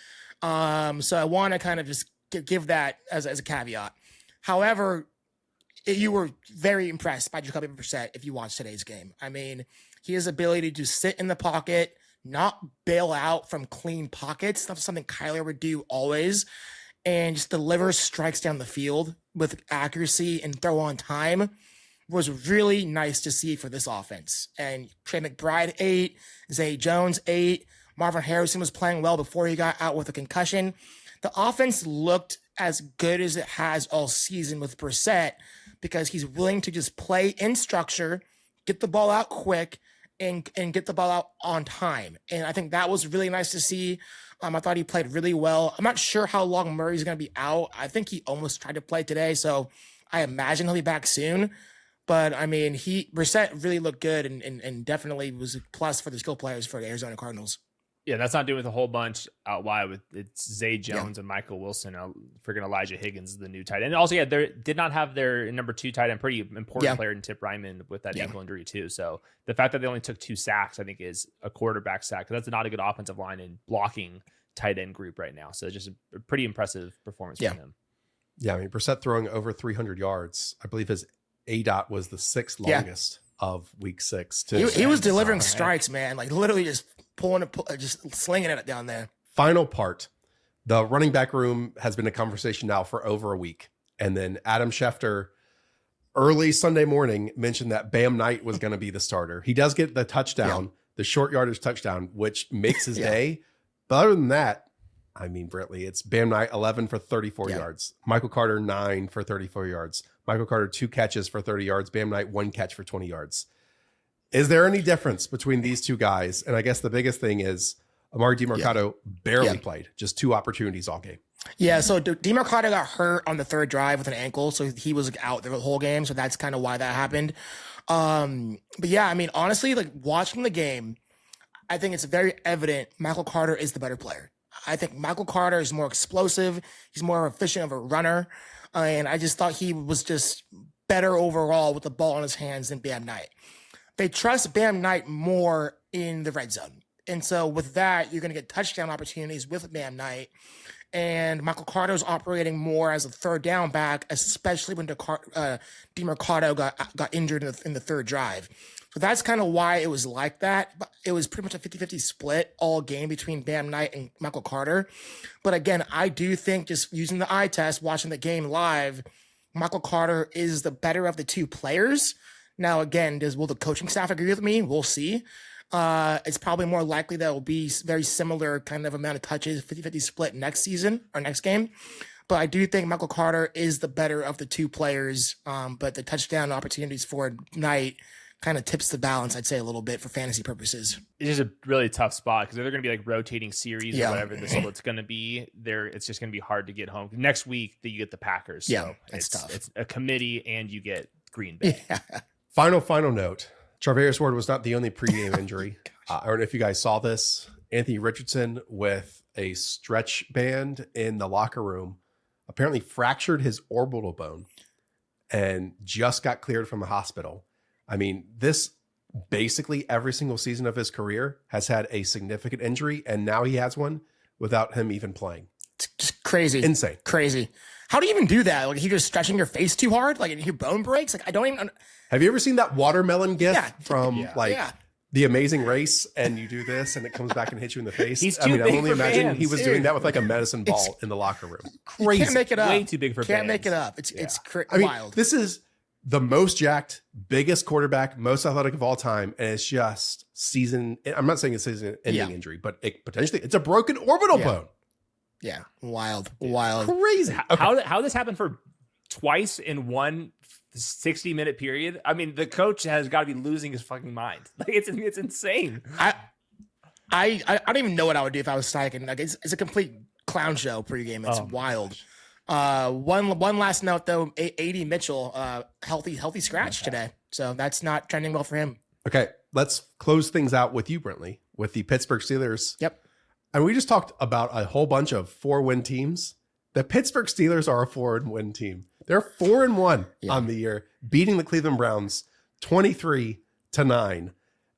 So I want to kind of just give that as a caveat. However, you were very impressed by Jacoby Brissett if you watched today's game. I mean, his ability to sit in the pocket, not bail out from clean pockets. That's something Kyler would do always. and just delivers strikes down the field with accuracy and throw on time was really nice to see for this offense. And Trey McBride 8, Zay Jones 8, Marvin Harrison was playing well before he got out with a concussion. The offense looked as good as it has all season with Brissett because he's willing to just play in structure, get the ball out quick, and get the ball out on time. And I think that was really nice to see. I thought he played really well. I'm not sure how long Murray's going to be out. I think he almost tried to play today, so I imagine he'll be back soon. But, I mean, Brissett really looked good and definitely was a plus for the skill players for the Arizona Cardinals. Yeah, that's not doing with a whole bunch out wide with it's Zay Jones and Michael Wilson. Freaking Elijah Higgins, the new tight end. And also, yeah, they did not have their number 2 tight end, pretty important player in Tip Ryman with that ankle injury too. So the fact that they only took 2 sacks, I think, is a quarterback sack. That's not a good offensive line and blocking tight end group right now. So just a pretty impressive performance from him. Yeah, I mean, Brissett throwing over 300 yards. I believe his ADOT was the 6th longest of week 6. Too. He was delivering strikes, man. Like literally just just slinging it down there. Final part. The running back room has been a conversation now for over a week. And then Adam Schefter early Sunday morning mentioned that Bam Knight was going to be the starter. He does get the touchdown, the short yardage touchdown, which makes his day. But other than that, I mean, Brentley, it's Bam Knight 11 for 34 yards. Michael Carter 9 for 34 yards. Michael Carter 2 catches for 30 yards. Bam Knight 1 catch for 20 yards. Is there any difference between these two guys? And I guess the biggest thing is Amari DiMercato barely played, just 2 opportunities all game. Yeah, so DiMercato got hurt on the 3rd drive with an ankle, so he was out the whole game. So that's kind of why that happened. But yeah, I mean, honestly, like watching the game, I think it's very evident Michael Carter is the better player. I think Michael Carter is more explosive. He's more efficient of a runner. And I just thought he was just better overall with the ball in his hands than Bam Knight. They trust Bam Knight more in the red zone. And so with that, you're going to get touchdown opportunities with Bam Knight. And Michael Carter's operating more as a 3rd down back, especially when DiMercato got injured in the 3rd drive. So that's kind of why it was like that. But it was pretty much a 50-50 split all game between Bam Knight and Michael Carter. But again, I do think just using the eye test, watching the game live, Michael Carter is the better of the 2 players. Now, again, will the coaching staff agree with me? We'll see. It's probably more likely that it will be very similar kind of amount of touches, 50-50 split next season or next game. But I do think Michael Carter is the better of the 2 players. But the touchdown opportunities for Knight kind of tips the balance, I'd say, a little bit for fantasy purposes. It's just a really tough spot because they're going to be like rotating series or whatever the split's going to be. It's just going to be hard to get home. Next week, you get the Packers. So it's tough. It's a committee and you get Green Bay. Final note. Charvarius Ward was not the only pregame injury. I don't know if you guys saw this. Anthony Richardson with a stretch band in the locker room apparently fractured his orbital bone and just got cleared from the hospital. I mean, this basically every single season of his career has had a significant injury, and now he has one without him even playing. It's just crazy. Insane. Crazy. How do you even do that? Like, you're just stretching your face too hard? Like, your bone breaks? Like, I don't even... Have you ever seen that watermelon gif from The Amazing Race, and you do this and it comes back and hits you in the face? He's too big I'm only imagining he was doing that with like a medicine ball in the locker room. Crazy. You can't make it up. Way too big for Can't bands. make it up. It's wild. This is the most jacked, biggest quarterback, most athletic of all time, and it's just season. I'm not saying it's season-ending injury, but it's a broken orbital bone. Yeah, wild. Crazy. How this happened for twice in one 60-minute period? I mean, the coach has got to be losing his fucking mind. Like it's insane. I don't even know what I would do if I was psyching. Like it's a complete clown show pregame. It's wild. One last note though, A.D. Mitchell, healthy scratch today, so that's not trending well for him. Okay, let's close things out with you, Brentley, with the Pittsburgh Steelers. Yep. And we just talked about a whole bunch of 4-win teams. The Pittsburgh Steelers are a 4-win team. They're 4-1 on the year, beating the Cleveland Browns 23-9.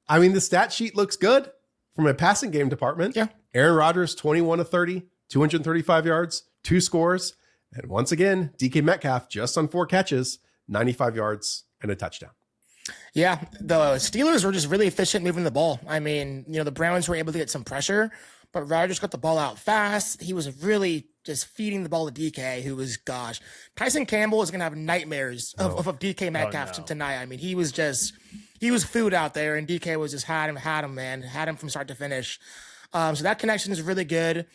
I mean, the stat sheet looks good from a passing game department. Yeah. Aaron Rodgers, 21 of 30, 235 yards, 2 scores. And once again, DK Metcalf, just on 4 catches, 95 yards and a touchdown. Yeah, the Steelers were just really efficient moving the ball. I mean, the Browns were able to get some pressure, but Rodgers got the ball out fast. He was really just feeding the ball to DK, who was, gosh, Tyson Campbell is going to have nightmares of DK Metcalf tonight. I mean, he was food out there, and DK was just had him, man, had him from start to finish. So that connection is really good.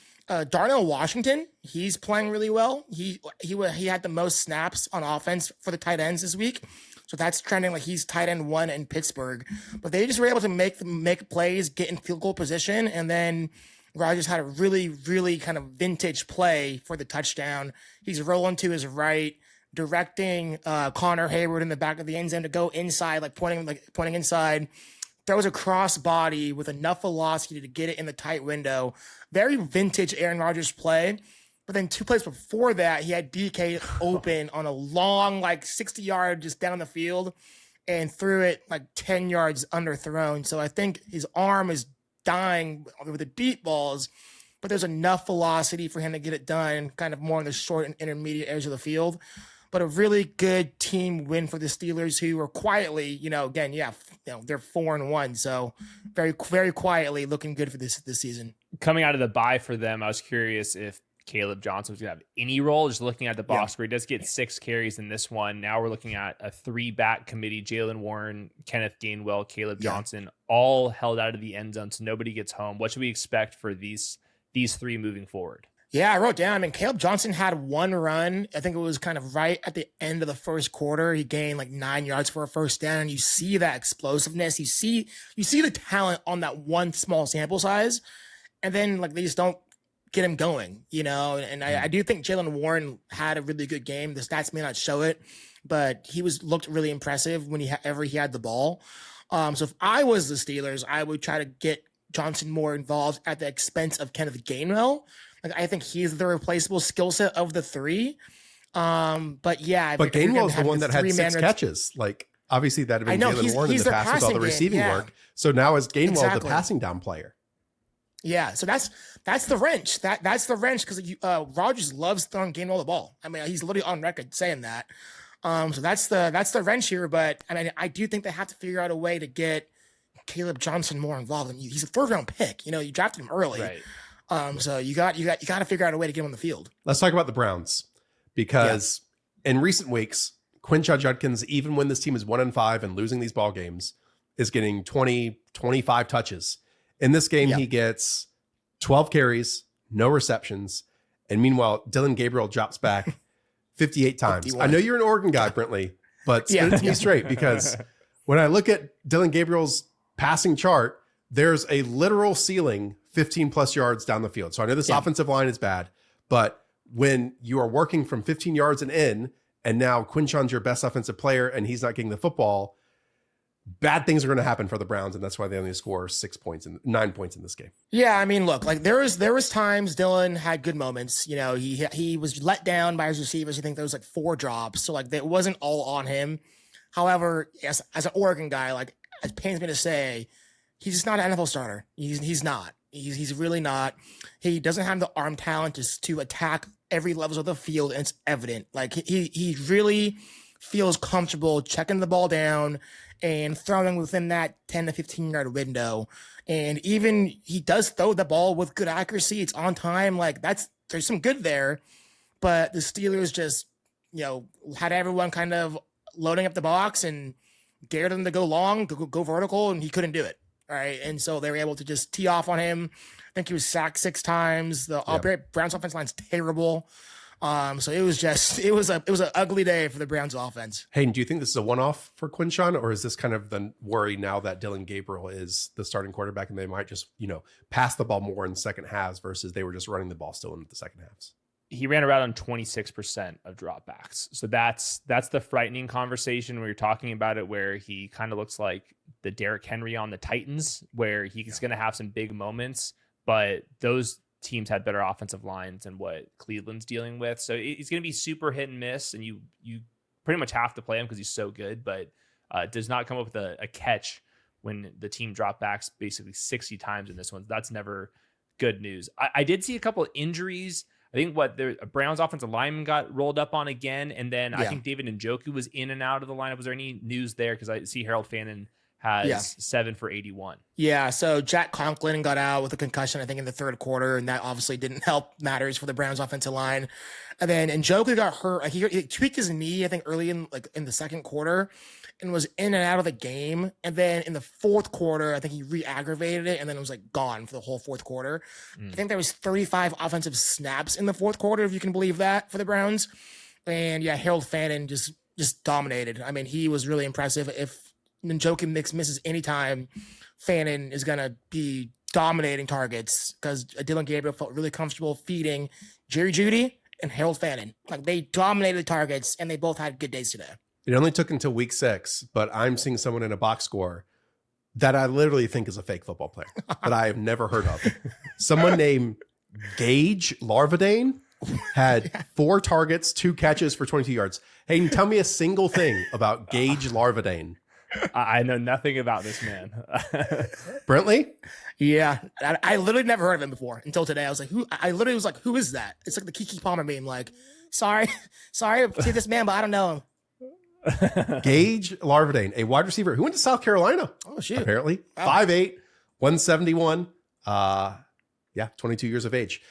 Darnell Washington, he's playing really well. He had the most snaps on offense for the tight ends this week. So that's trending like he's tight end 1 in Pittsburgh. But they just were able to make plays, get in field goal position, and then Rodgers had a really, really kind of vintage play for the touchdown. He's rolling to his right, directing Connor Hayward in the back of the end zone to go inside, pointing inside. Throws a cross body with enough velocity to get it in the tight window. Very vintage Aaron Rodgers play. But then 2 plays before that, he had DK open on a long, 60-yard just down the field and threw it 10 yards underthrown. So I think his arm is dying with the deep balls, but there's enough velocity for him to get it done kind of more on the short and intermediate edge of the field. But a really good team win for the Steelers, who are quietly, they're 4-1. So very, very quietly looking good for this season. Coming out of the bye for them, I was curious if Caleb Johnson was going to have any role. Just looking at the box where he does get 6 carries in this one. Now we're looking at a 3-back committee: Jalen Warren, Kenneth Gainwell, Caleb Johnson, all held out of the end zone, so nobody gets home. What should we expect for these 3 moving forward? Yeah, I wrote down. Caleb Johnson had 1 run. I think it was kind of right at the end of the first quarter. He gained 9 yards for a first down, and you see that explosiveness. You see the talent on that one small sample size, and then they just don't get him going, And I do think Jalen Warren had a really good game. The stats may not show it, but he looked really impressive whenever he had the ball. So if I was the Steelers, I would try to get Johnson more involved at the expense of Kenneth Gainwell. I think he's the replaceable skill set of the 3. But Gainwell is the one that had 6 catches. Obviously that had been Jalen Warren in the past with all the receiving work. So now is Gainwell the passing down player? Yeah, so that's the wrench. That's the wrench because Rodgers loves throwing Gainwell the ball. I mean, he's literally on record saying that. So that's the wrench here. But I do think they have to figure out a way to get Caleb Johnson more involved. He's a 3rd-round pick. You drafted him early. Right. So you got to figure out a way to get him on the field. Let's talk about the Browns, because in recent weeks, Quinshon Judkins, even when this team is 1-5 and losing these ball games, is getting 20, 25 touches. In this game, he gets 12 carries, no receptions, and meanwhile, Dylan Gabriel drops back 58 times. 51. I know you're an Oregon guy, Brentley, but spin it to me straight, because when I look at Dylan Gabriel's passing chart, there's a literal ceiling 15 plus yards down the field. So I know this offensive line is bad, but when you are working from 15 yards and in, and now Quinshon's your best offensive player and he's not getting the football, bad things are going to happen for the Browns. And that's why they only score 9 points in this game. Yeah. I mean, look, there was times Dylan had good moments. He was let down by his receivers. I think there was 4 drops. So it wasn't all on him. However, as an Oregon guy, it pains me to say, he's just not an NFL starter. He's not. He's really not. He doesn't have the arm talent to attack every level of the field, and it's evident. He really feels comfortable checking the ball down and throwing within that 10 to 15 yard window. And even he does throw the ball with good accuracy. It's on time. There's some good there, but the Steelers just, had everyone kind of loading up the box and dared him to go long, go vertical, and he couldn't do it. All right. And so they were able to just tee off on him. I think he was sacked 6 times. The Browns offense line's terrible. So it was an ugly day for the Browns offense. Hayden, do you think this is a one-off for Quinshon, or is this kind of the worry now that Dylan Gabriel is the starting quarterback and they might just, pass the ball more in the second halves versus they were just running the ball still in the second halves? He ran around on 26% of dropbacks. So that's the frightening conversation where you're talking about it, where he kind of looks like the Derrick Henry on the Titans, where he's going to have some big moments, but those teams had better offensive lines than what Cleveland's dealing with. So he's going to be super hit and miss, and you pretty much have to play him because he's so good, but does not come up with a catch when the team dropped backs basically 60 times in this one. That's never good news. I did see a couple of injuries. I think the Browns offensive lineman got rolled up on again. And then I think David Njoku was in and out of the lineup. Was there any news there? Because I see Harold Fannin has 7 for 81. Yeah, so Jack Conklin got out with a concussion, I think, in the third quarter, and that obviously didn't help matters for the Browns offensive line. And then Njoku got hurt. Like he tweaked his knee, I think, early in the second quarter, and was in and out of the game. And then in the fourth quarter, I think he re-aggravated it, and then it was like gone for the whole fourth quarter. I think there was 35 offensive snaps in the fourth quarter, if you can believe that, for the Browns. And yeah, Harold Fannin just dominated. I mean, he was really impressive. If Njoku misses any time, Fannin is going to be dominating targets because Dylan Gabriel felt really comfortable feeding Jerry Jeudy and Harold Fannin. Like, they dominated targets, and they both had good days today. It only took until week 6, but I'm seeing someone in a box score that I literally think is a fake football player that I have never heard of. Someone named Gage Larvadane had 4 targets, 2 catches for 22 yards. Hayden, tell me a single thing about Gage Larvadane. I know nothing about this man. Brentley? Yeah, I literally never heard of him before until today. I was like, who? I literally was like, who is that? It's like the Kiki Palmer meme. Like, sorry to see this man, but I don't know him. Gage Larvadane, a wide receiver who went to South Carolina. Oh, shoot. Apparently. Wow. 5'8", 171. 22 years of age.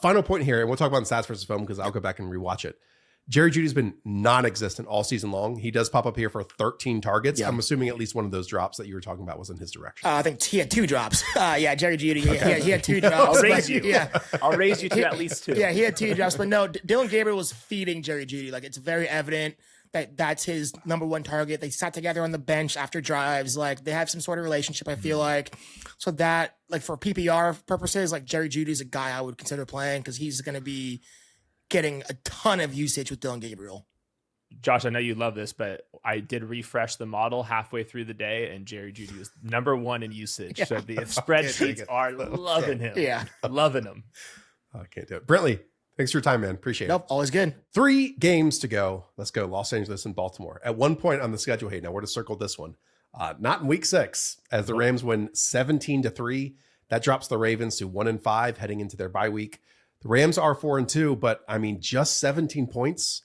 Final point here, and we'll talk about the stats versus film because I'll go back and rewatch it. Jerry Jeudy's been non-existent all season long. He does pop up here for 13 targets. Yeah. I'm assuming at least one of those drops that you were talking about was in his direction. I think he had 2 drops. Jerry Jeudy, he had 2 drops. I'll raise you. Yeah. I'll raise you to at least 2. Yeah, he had 2 drops. But no, Dylan Gabriel was feeding Jerry Jeudy. Like, it's very evident that that's his number one target. They sat together on the bench after drives. Like, they have some sort of relationship, I feel like. So that, like, for PPR purposes, like, Jerry Jeudy is a guy I would consider playing because he's going to be getting a ton of usage with Dylan Gabriel. Josh, I know you love this, but I did refresh the model halfway through the day, and Jerry Jeudy was number 1 in usage. Yeah. So the spreadsheets are loving him. Yeah. Loving him. I can't do it. Brentley, thanks for your time, man. Appreciate it. Nope, always good. 3 games to go. Let's go. Los Angeles and Baltimore. At one point on the schedule, hey, now we're to circle this one. Not in week 6, as the Rams win 17-3. That drops the Ravens to 1-5 heading into their bye week. The Rams are 4-2, but I mean, just 17 points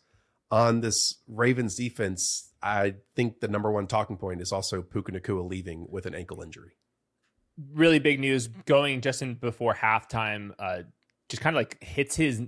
on this Ravens defense. I think the number one talking point is also Puka Nacua leaving with an ankle injury. Really big news going just in before halftime. Just kind of like hits his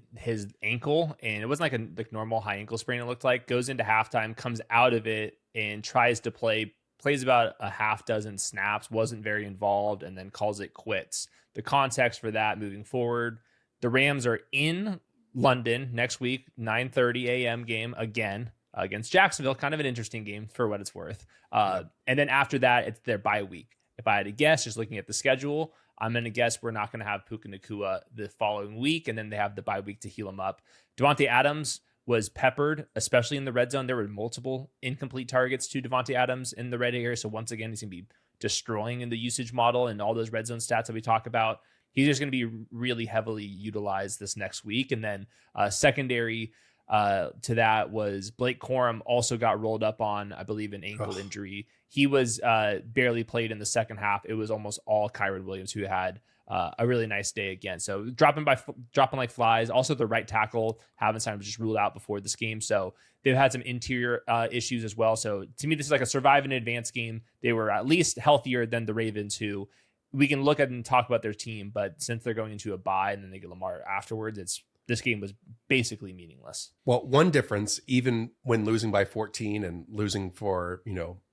ankle, and it wasn't like a normal high ankle sprain. It looked like goes into halftime, comes out of it, and tries to plays about a half dozen snaps, wasn't very involved, and then calls it quits. The context for that moving forward. The Rams are in London next week, 9:30 a.m. game again against Jacksonville. Kind of an interesting game for what it's worth. And then after that, it's their bye week. If I had to guess, just looking at the schedule, I'm going to guess we're not going to have Puka Nacua the following week, and then they have the bye week to heal him up. Devontae Adams was peppered, especially in the red zone. There were multiple incomplete targets to Devontae Adams in the red area. So once again, he's going to be destroying in the usage model and all those red zone stats that we talk about. He's just going to be really heavily utilized this next week. And then secondary to that was Blake Corum also got rolled up on, I believe, an ankle injury. He was barely played in the second half. It was almost all Kyron Williams who had a really nice day again. So dropping like flies. Also, the right tackle, Havenstein, was just ruled out before this game. So they've had some interior issues as well. So to me, this is like a survive and advance game. They were at least healthier than the Ravens, who we can look at and talk about their team, but since they're going into a bye and then they get Lamar afterwards, this game was basically meaningless. Well, one difference, even when losing by 14 and losing for,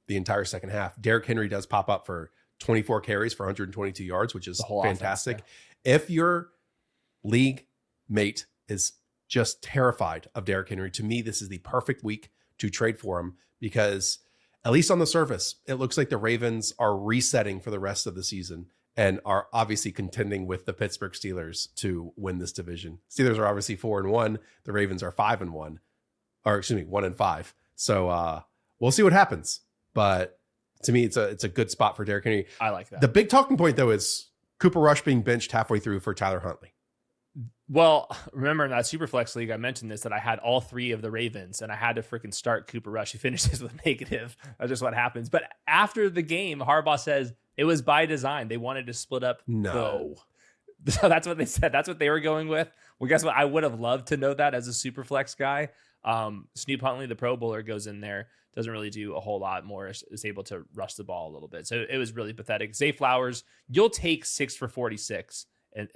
the entire second half, Derrick Henry does pop up for 24 carries for 122 yards, which is fantastic. Offense, yeah. If your league mate is just terrified of Derrick Henry, to me, this is the perfect week to trade for him because at least on the surface, it looks like the Ravens are resetting for the rest of the season and are obviously contending with the Pittsburgh Steelers to win this division. Steelers are obviously 4-1. The Ravens are 5-1, or excuse me, 1-5. So we'll see what happens. But to me, it's a good spot for Derrick Henry. I like that. The big talking point, though, is Cooper Rush being benched halfway through for Tyler Huntley. Well, remember in that Superflex league, I mentioned this, that I had all 3 of the Ravens and I had to freaking start Cooper Rush. He finishes with a negative. That's just what happens. But after the game, Harbaugh says it was by design. They wanted to split up. No. So that's what they said. That's what they were going with. Well, guess what? I would have loved to know that as a Superflex guy. Snoop Huntley, the Pro Bowler, goes in there, doesn't really do a whole lot more, is able to rush the ball a little bit. So it was really pathetic. Zay Flowers, you'll take 6 for 46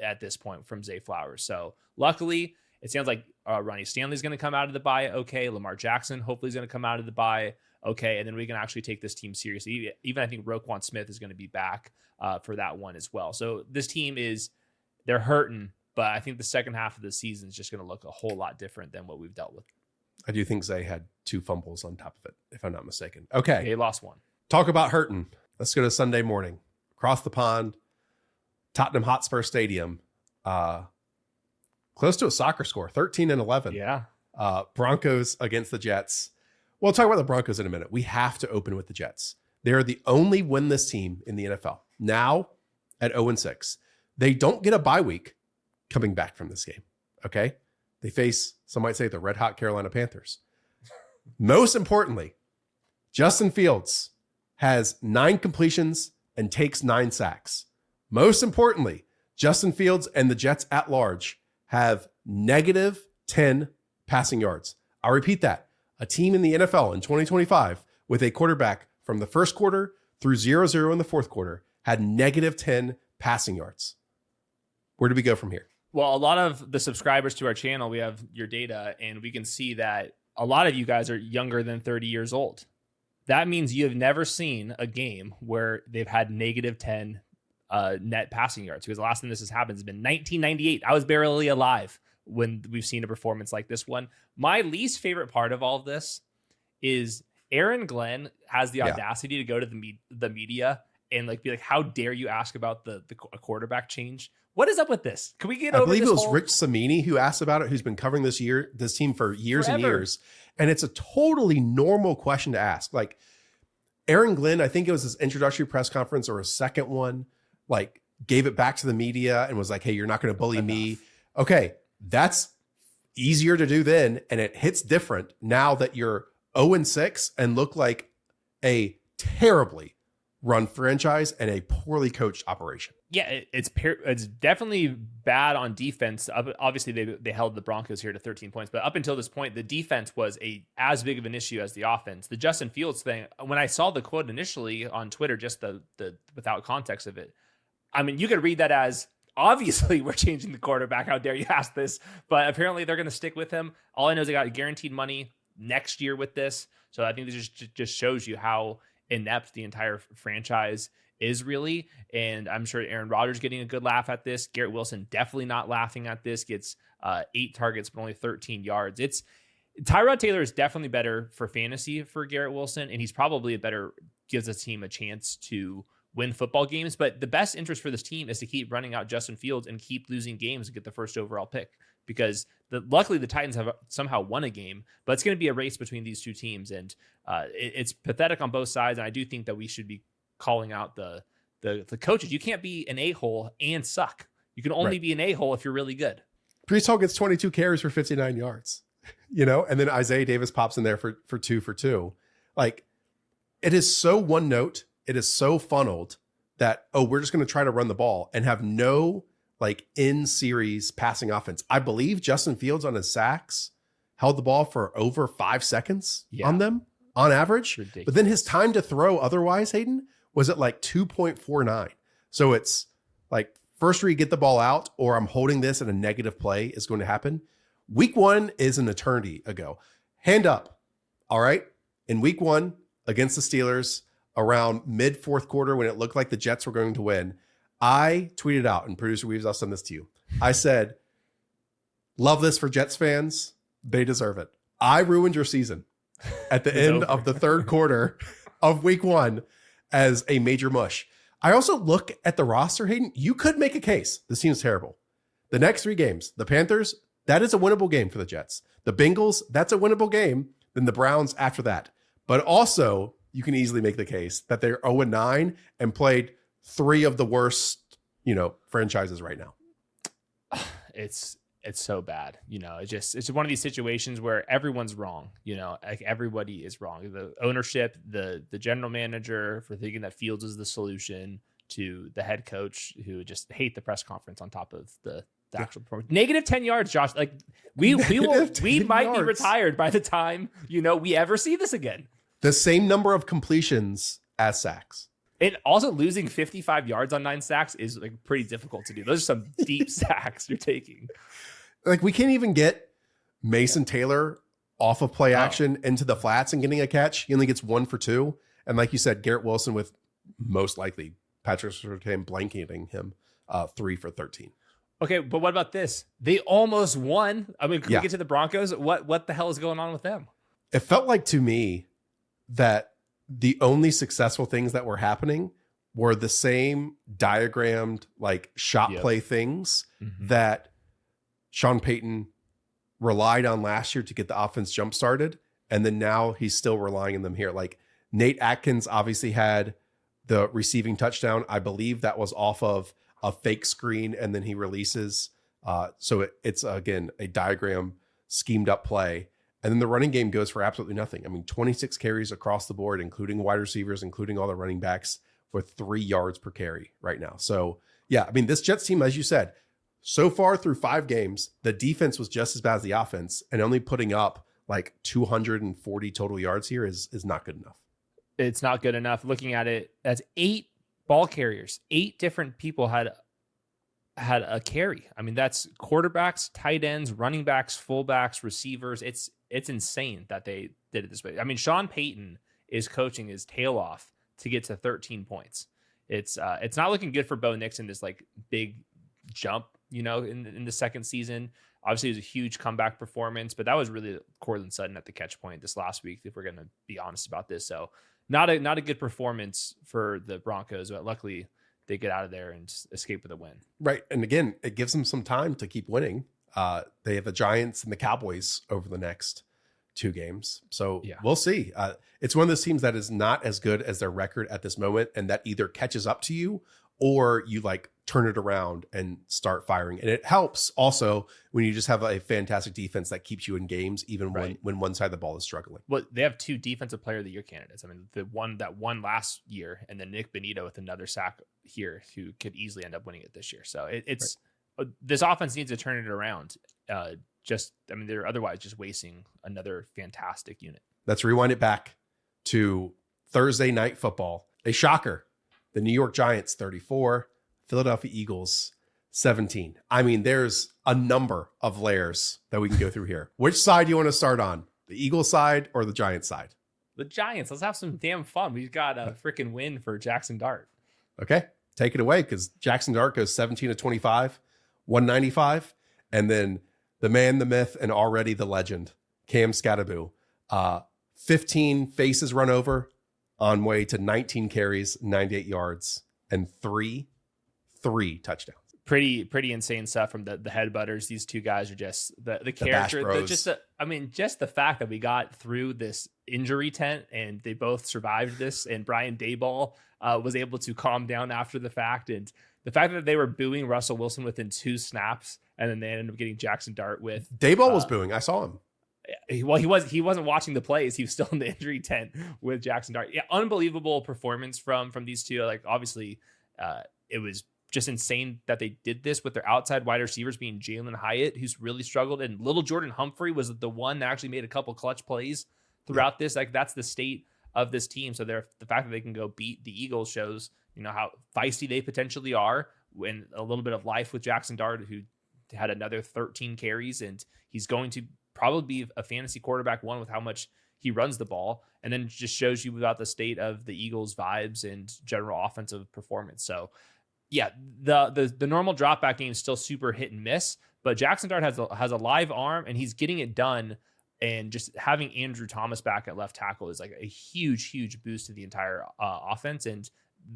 at this point from Zay Flowers. So luckily, it sounds like Ronnie Stanley's going to come out of the bye okay. Lamar Jackson hopefully is going to come out of the bye okay. And then we can actually take this team seriously. Even I think Roquan Smith is going to be back for that one as well. So this team they're hurting, but I think the second half of the season is just going to look a whole lot different than what we've dealt with. I do think Zay had 2 fumbles on top of it, if I'm not mistaken. Okay. They lost one. Talk about hurting. Let's go to Sunday morning. Across the pond, Tottenham Hotspur Stadium. Close to a soccer score, 13-11. Yeah. Broncos against the Jets. We'll talk about the Broncos in a minute. We have to open with the Jets. They are the only winless team in the NFL. Now at 0-6. They don't get a bye week coming back from this game. Okay. They face, some might say, the red hot Carolina Panthers. Most importantly, Justin Fields has 9 completions and takes 9 sacks. Most importantly, Justin Fields and the Jets at large have -10 passing yards. I'll repeat that. A team in the NFL in 2025 with a quarterback from the first quarter through 0-0 in the fourth quarter had -10 passing yards. Where do we go from here? Well, a lot of the subscribers to our channel, we have your data, and we can see that a lot of you guys are younger than 30 years old. That means you have never seen a game where they've had -10 net passing yards, because the last time this has happened has been 1998. I was barely alive when we've seen a performance like this one. My least favorite part of all of this is Aaron Glenn has the audacity to go to the media and be like, how dare you ask about the quarterback change? What is up with this? Can we get over this? I believe it was Rich Samini who asked about it, who's been covering this team for years and years. And it's a totally normal question to ask. Like Aaron Glenn, I think it was his introductory press conference or his second one, gave it back to the media and was like, hey, you're not going to bully me. Okay, that's easier to do then. And it hits different now that you're 0-6 and look like a terribly run franchise and a poorly coached operation. Yeah, it's definitely bad on defense. Obviously, they held the Broncos here to 13 points, but up until this point, the defense was as big of an issue as the offense. The Justin Fields thing, when I saw the quote initially on Twitter, just the without context of it, I mean, you could read that as, obviously, we're changing the quarterback. How dare you ask this? But apparently, they're going to stick with him. All I know is they got guaranteed money next year with this. So I think this just shows you how inept the entire franchise is really. And I'm sure Aaron Rodgers getting a good laugh at this. Garrett Wilson definitely not laughing at this. Gets 8 targets, but only 13 yards. Tyrod Taylor is definitely better for fantasy for Garrett Wilson, and he's probably gives the team a chance to win football games. But the best interest for this team is to keep running out Justin Fields and keep losing games and get the first overall pick, because luckily the Titans have somehow won a game, but it's going to be a race between these two teams. And it's pathetic on both sides. And I do think that we should be calling out the coaches. You can't be an a-hole and suck. You can only be an a-hole if you're really good. Breece Hall gets 22 carries for 59 yards, and then Isaiah Davis pops in there for 2 for 2. It is so one note. It is so funneled that, we're just going to try to run the ball and have no in-series passing offense. I believe Justin Fields on his sacks held the ball for over 5 seconds on them on average. Ridiculous. But then his time to throw otherwise, Hayden, was at 2.49. So it's first where you get the ball out, or I'm holding this and a negative play is going to happen. Week 1 is an eternity ago. Hand up. All right. In week 1 against the Steelers, around mid fourth quarter, when it looked like the Jets were going to win, I tweeted out, and producer Weaves, I'll send this to you. I said, love this for Jets fans. They deserve it. I ruined your season at the end of the third quarter of week 1 as a major mush. I also look at the roster, Hayden. You could make a case. This team's terrible. The next 3 games, the Panthers, that is a winnable game for the Jets. The Bengals, that's a winnable game. Then the Browns after that. But also, you can easily make the case that they're 0-9 and played 3 of the worst, franchises right now. It's so bad. It's one of these situations where everyone's wrong. Everybody is wrong. The ownership, the general manager for thinking that Fields is the solution, to the head coach who just hate the press conference on top of the the actual performance. Negative 10 yards, Josh. Like we might be retired by the time, we ever see this again. The same number of completions as sacks. And also losing 55 yards on 9 sacks is like pretty difficult to do. Those are some deep sacks you're taking. Like we can't even get Mason Taylor off of play action into the flats and getting a catch. He only gets 1 for 2. And like you said, Garrett Wilson with most likely Patrick Surtain blanketing him 3 for 13. Okay, but what about this? They almost won. I mean, can we get to the Broncos? What the hell is going on with them? It felt like to me that the only successful things that were happening were the same diagrammed like shot play things that Sean Payton relied on last year to get the offense jump started. And then now he's still relying on them here. Like Nate Atkins obviously had the receiving touchdown. I believe that was off of a fake screen and then he releases. So it's again, a diagram schemed up play. And then the running game goes for absolutely nothing. I mean, 26 carries across the board, including wide receivers, including all the running backs with 3 yards per carry right now. So yeah, I mean, this Jets team, as you said, so far through 5 games, the defense was just as bad as the offense, and only putting up like 240 total yards here is not good enough. It's not good enough. Looking at it, that's 8 ball carriers. 8 different people had a carry. I mean, that's quarterbacks, tight ends, running backs, fullbacks, receivers. It's insane that they did it this way. I mean, Sean Payton is coaching his tail off to get to 13 points. It's not looking good for Bo Nixon, this like big jump, in the second season. Obviously, it was a huge comeback performance, but that was really Cortland Sutton at the catch point this last week, if we're going to be honest about this. So not a good performance for the Broncos, but luckily they get out of there and escape with a win. Right. And again, it gives them some time to keep winning. They have the Giants and the Cowboys over the next 2 games. So we'll see. It's one of those teams that is not as good as their record at this moment, and that either catches up to you or you like turn it around and start firing. And it helps also when you just have a fantastic defense that keeps you in games, even when one side of the ball is struggling. Well, they have 2 defensive player of the year candidates. I mean, the one that won last year, and then Nick Bonito with another sack here, who could easily end up winning it this year. So it's this offense needs to turn it around. They're otherwise just wasting another fantastic unit. Let's rewind it back to Thursday night football. A shocker. The New York Giants 34, Philadelphia Eagles 17. I mean, there's a number of layers that we can go through here. Which side do you want to start on? The Eagles side or the Giants side? The Giants. Let's have some damn fun. We've got a freaking win for Jackson Dart. Okay, take it away, because Jackson Dart goes 17 of 25, 195. And then the man, the myth, and already the legend, Cam Scatterbo. 15 faces run over on way to 19 carries, 98 yards, and three touchdowns. Pretty insane stuff from the headbutters. These 2 guys are just the character. Just the fact that we got through this injury tent and they both survived this, and Brian Daboll was able to calm down after the fact, and the fact that they were booing Russell Wilson within 2 snaps, and then they ended up getting Jackson Dart with Daboll was booing. I saw him. Well, he wasn't watching the plays. He was still in the injury tent with Jackson Dart. Yeah, unbelievable performance from these 2. Like, obviously, it was just insane that they did this with their outside wide receivers being Jalen Hyatt, who's really struggled, and little Jordan Humphrey was the one that actually made a couple clutch plays throughout this. Like, that's the state of this team. So the fact that they can go beat the Eagles shows, how feisty they potentially are, and a little bit of life with Jackson Dart, who had another 13 carries, and he's going to probably be a fantasy quarterback one with how much he runs the ball, and then just shows you about the state of the Eagles vibes and general offensive performance. So yeah, the normal drop back game is still super hit and miss, but Jackson Dart has a live arm and he's getting it done. And just having Andrew Thomas back at left tackle is like a huge boost to the entire offense. And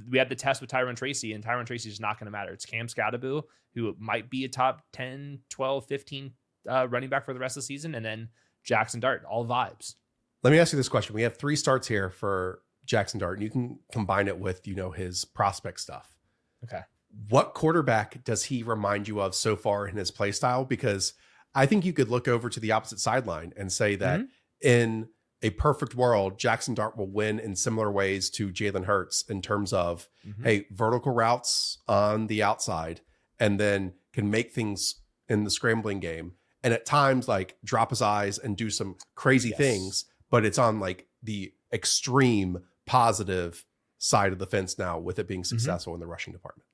we had the test with Tyron Tracy, and Tyron Tracy is not going to matter. It's Cam Scatterbo, who might be a top 10, 12, 15 running back for the rest of the season. And then Jackson Dart, all vibes. Let me ask you this question. We have 3 starts here for Jackson Dart, and you can combine it with, his prospect stuff. Okay. What quarterback does he remind you of so far in his play style? Because I think you could look over to the opposite sideline and say that in a perfect world, Jackson Dart will win in similar ways to Jalen Hurts in terms of, hey, vertical routes on the outside, and then can make things in the scrambling game, and at times like drop his eyes and do some crazy things, but it's on like the extreme positive side of the fence now with it being successful in the rushing department.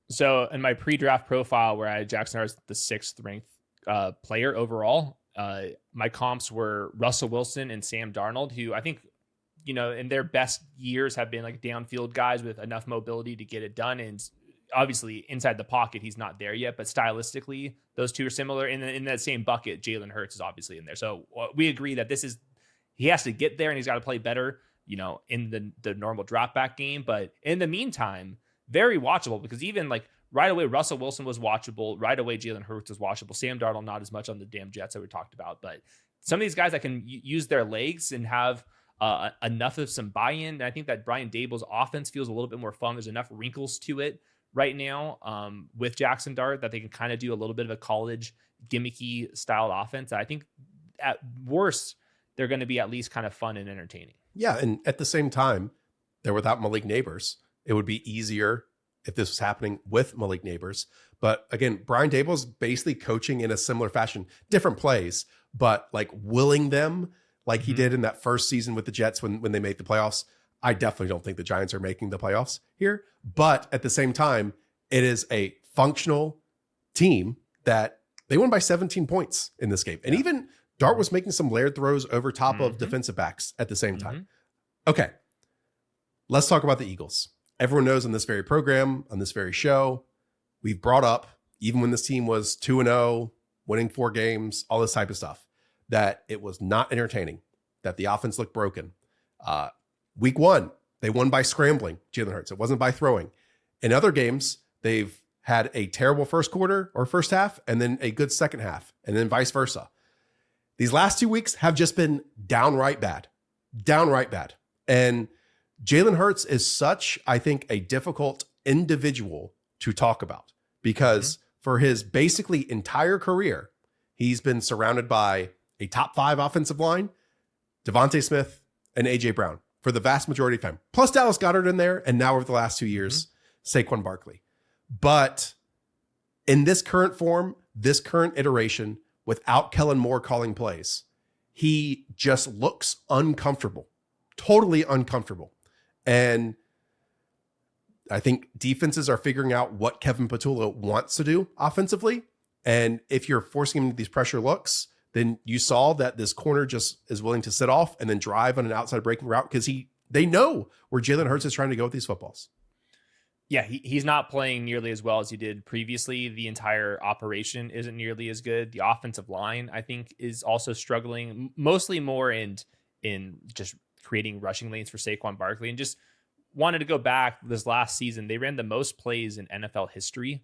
So in my pre-draft profile where I had Jackson Dart as the 6th ranked player overall, my comps were Russell Wilson and Sam Darnold, who I think, in their best years have been like downfield guys with enough mobility to get it done. And obviously inside the pocket, he's not there yet, but stylistically those two are similar. In that same bucket, Jalen Hurts is obviously in there. So we agree that he has to get there and he's got to play better, in the normal drop back game. But in the meantime, very watchable, because even like right away, Russell Wilson was watchable. Right away, Jalen Hurts was watchable. Sam Darnold, not as much on the damn Jets that we talked about. But some of these guys that can use their legs and have enough of some buy-in. And I think that Brian Dable's offense feels a little bit more fun. There's enough wrinkles to it right now with Jackson Dart that they can kind of do a little bit of a college gimmicky styled offense. I think at worst, they're going to be at least kind of fun and entertaining. Yeah. And at the same time, they're without Malik Neighbors. It would be easier if this was happening with Malik Neighbors. But again, Brian Dable's basically coaching in a similar fashion, different plays, but like willing them like he did in that first season with the Jets when they made the playoffs. I definitely don't think the Giants are making the playoffs here. But at the same time, it is a functional team that they won by 17 points in this game. And even Dart was making some layered throws over top of defensive backs at the same time. Okay, let's talk about the Eagles. Everyone knows on this very program, on this very show, we've brought up, even when this team was 2-0, winning 4 games, all this type of stuff, that it was not entertaining, that the offense looked broken. Week 1, they won by scrambling Jalen Hurts. It wasn't by throwing. In other games, they've had a terrible first quarter or first half, and then a good second half, and then vice versa. These last 2 weeks have just been downright bad. And Jalen Hurts is such, I think, a difficult individual to talk about, because for his basically entire career, he's been surrounded by a top 5 offensive line, Devontae Smith and AJ Brown for the vast majority of time, plus Dallas Goedert in there, and now over the last 2 years, Saquon Barkley. But in this current form, this current iteration, without Kellen Moore calling plays, he just looks uncomfortable, totally uncomfortable. And I think defenses are figuring out what Kevin Patullo wants to do offensively. And if you're forcing him into these pressure looks, then you saw that this corner just is willing to sit off and then drive on an outside breaking route, because they know where Jalen Hurts is trying to go with these footballs. Yeah, he's not playing nearly as well as he did previously. The entire operation isn't nearly as good. The offensive line, I think, is also struggling, mostly more in just creating rushing lanes for Saquon Barkley. And just wanted to go back this last season, they ran the most plays in NFL history.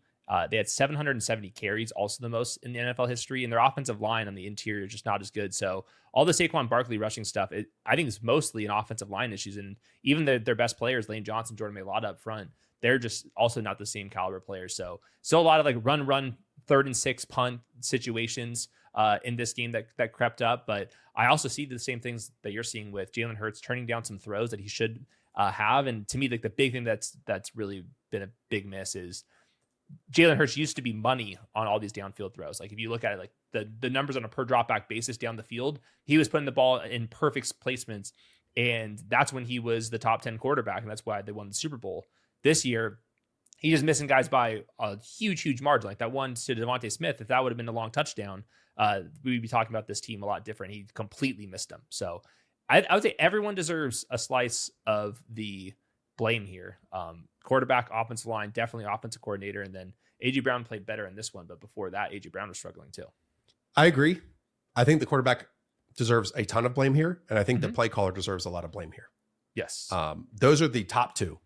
They had 770 carries, also the most in the NFL history, and their offensive line on the interior is just not as good. So all the Saquon Barkley rushing stuff, I think it's mostly an offensive line issues. And even their best players, Lane Johnson, Jordan Mailata up front, they're just also not the same caliber players. So a lot of like run, 3rd and 6 punt situations in this game that crept up. But I also see the same things that you're seeing with Jalen Hurts turning down some throws that he should have. And to me, like the big thing that's really been a big miss is Jalen Hurts used to be money on all these downfield throws. Like if you look at it, like the numbers on a per drop back basis down the field, he was putting the ball in perfect placements. And that's when he was the top 10 quarterback. And that's why they won the Super Bowl. This year, he's just missing guys by a huge margin. Like that one to Devontae Smith, if that would have been a long touchdown, we'd be talking about this team a lot different. He completely missed them. So I would say everyone deserves a slice of the blame here. Quarterback, offensive line, definitely offensive coordinator. And then AJ Brown played better in this one. But before that, AJ Brown was struggling too. I agree. I think the quarterback deserves a ton of blame here. And I think the play caller deserves a lot of blame here. Yes. Those are the top 2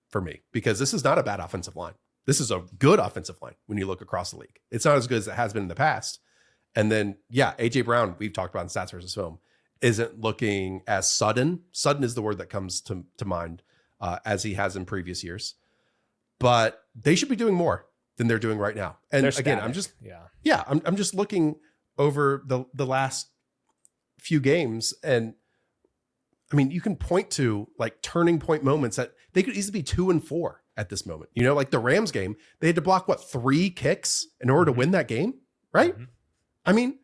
for me, because this is not a bad offensive line. This is a good offensive line when you look across the league. It's not as good as it has been in the past. And then, yeah, AJ Brown, we've talked about in Stats versus Film, isn't looking as sudden. Sudden is the word that comes to mind as he has in previous years. But they should be doing more than they're doing right now. And again, I'm just looking over the last few games, and I mean, you can point to like turning point moments that they could easily be 2-4 at this moment. You know, like the Rams game, they had to block, 3 kicks in order to win that game, right? Mm-hmm. I mean,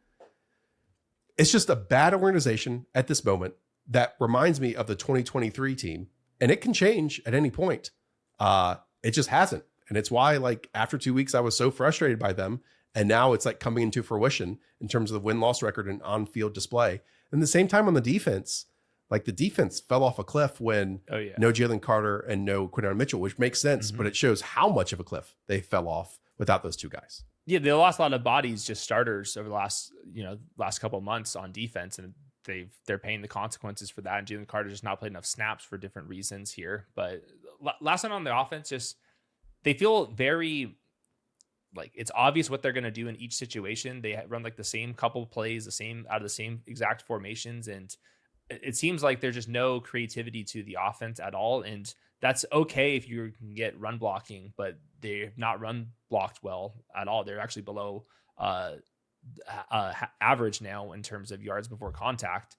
it's just a bad organization at this moment that reminds me of the 2023 team, and it can change at any point. It just hasn't. And it's why, like, after 2 weeks, I was so frustrated by them. And now it's like coming into fruition in terms of the win-loss record and on-field display. And the same time on the defense, like the defense fell off a cliff when no Jalen Carter and no Quinton Mitchell, which makes sense, but it shows how much of a cliff they fell off without those 2 guys. Yeah, they lost a lot of bodies, just starters over the last couple of months on defense, and they're paying the consequences for that. And Jalen Carter just not played enough snaps for different reasons here. But last night on the offense, just they feel very like it's obvious what they're going to do in each situation. They run like the same couple of plays, out of the same exact formations. And it seems like there's just no creativity to the offense at all. And that's okay if you can get run blocking, but they're not run blocked well at all. They're actually below average now in terms of yards before contact.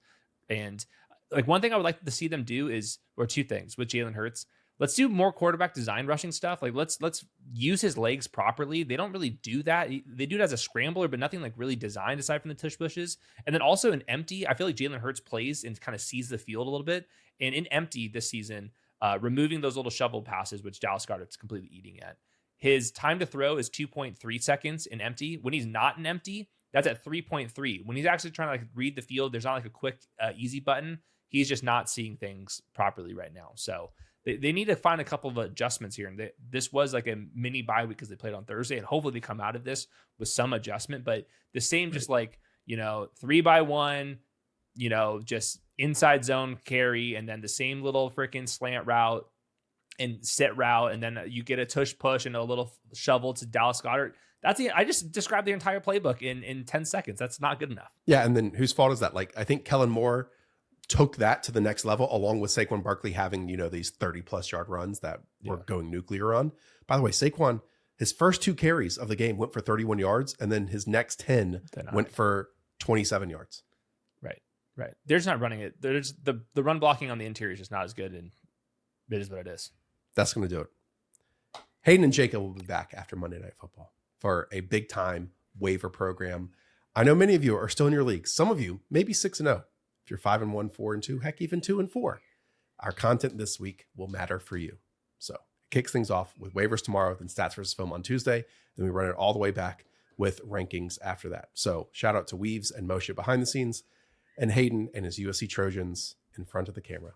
And like one thing I would like to see them do or 2 things with Jalen Hurts. Let's do more quarterback design rushing stuff. Like let's use his legs properly. They don't really do that. They do it as a scrambler, but nothing like really designed aside from the tush pushes. And then also in empty, I feel like Jalen Hurts plays and kind of sees the field a little bit. And in empty this season, removing those little shovel passes, which Dallas Goedert's completely eating at. His time to throw is 2.3 seconds in empty. When he's not in empty, that's at 3.3. When he's actually trying to like read the field, there's not like a quick easy button. He's just not seeing things properly right now. So they need to find a couple of adjustments here. And this was like a mini bye week because they played on Thursday, and hopefully they come out of this with some adjustment. But the same, just like, 3-by-1, just inside zone carry, and then the same little freaking slant route and sit route. And then you get a tush push and a little shovel to Dallas Goedert. That's it. I just described the entire playbook in 10 seconds. That's not good enough. Yeah. And then whose fault is that? Like, I think Kellen Moore took that to the next level, along with Saquon Barkley having, these 30+ yard runs that were going nuclear on. By the way, Saquon, his first 2 carries of the game went for 31 yards, and then his next 10 went for 27 yards. Right. They're just not running it. There's the run blocking on the interior is just not as good, and it is what it is. That's going to do it. Hayden and Jacob will be back after Monday Night Football for a big time waiver program. I know many of you are still in your leagues. Some of you maybe 6-0. If you're 5-1, 4-2, heck, even 2-4, our content this week will matter for you. So it kicks things off with waivers tomorrow, then stats versus film on Tuesday. Then we run it all the way back with rankings after that. So shout out to Weaves and Moshe behind the scenes, and Hayden and his USC Trojans in front of the camera.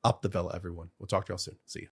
Up the villa, everyone. We'll talk to y'all soon. See you.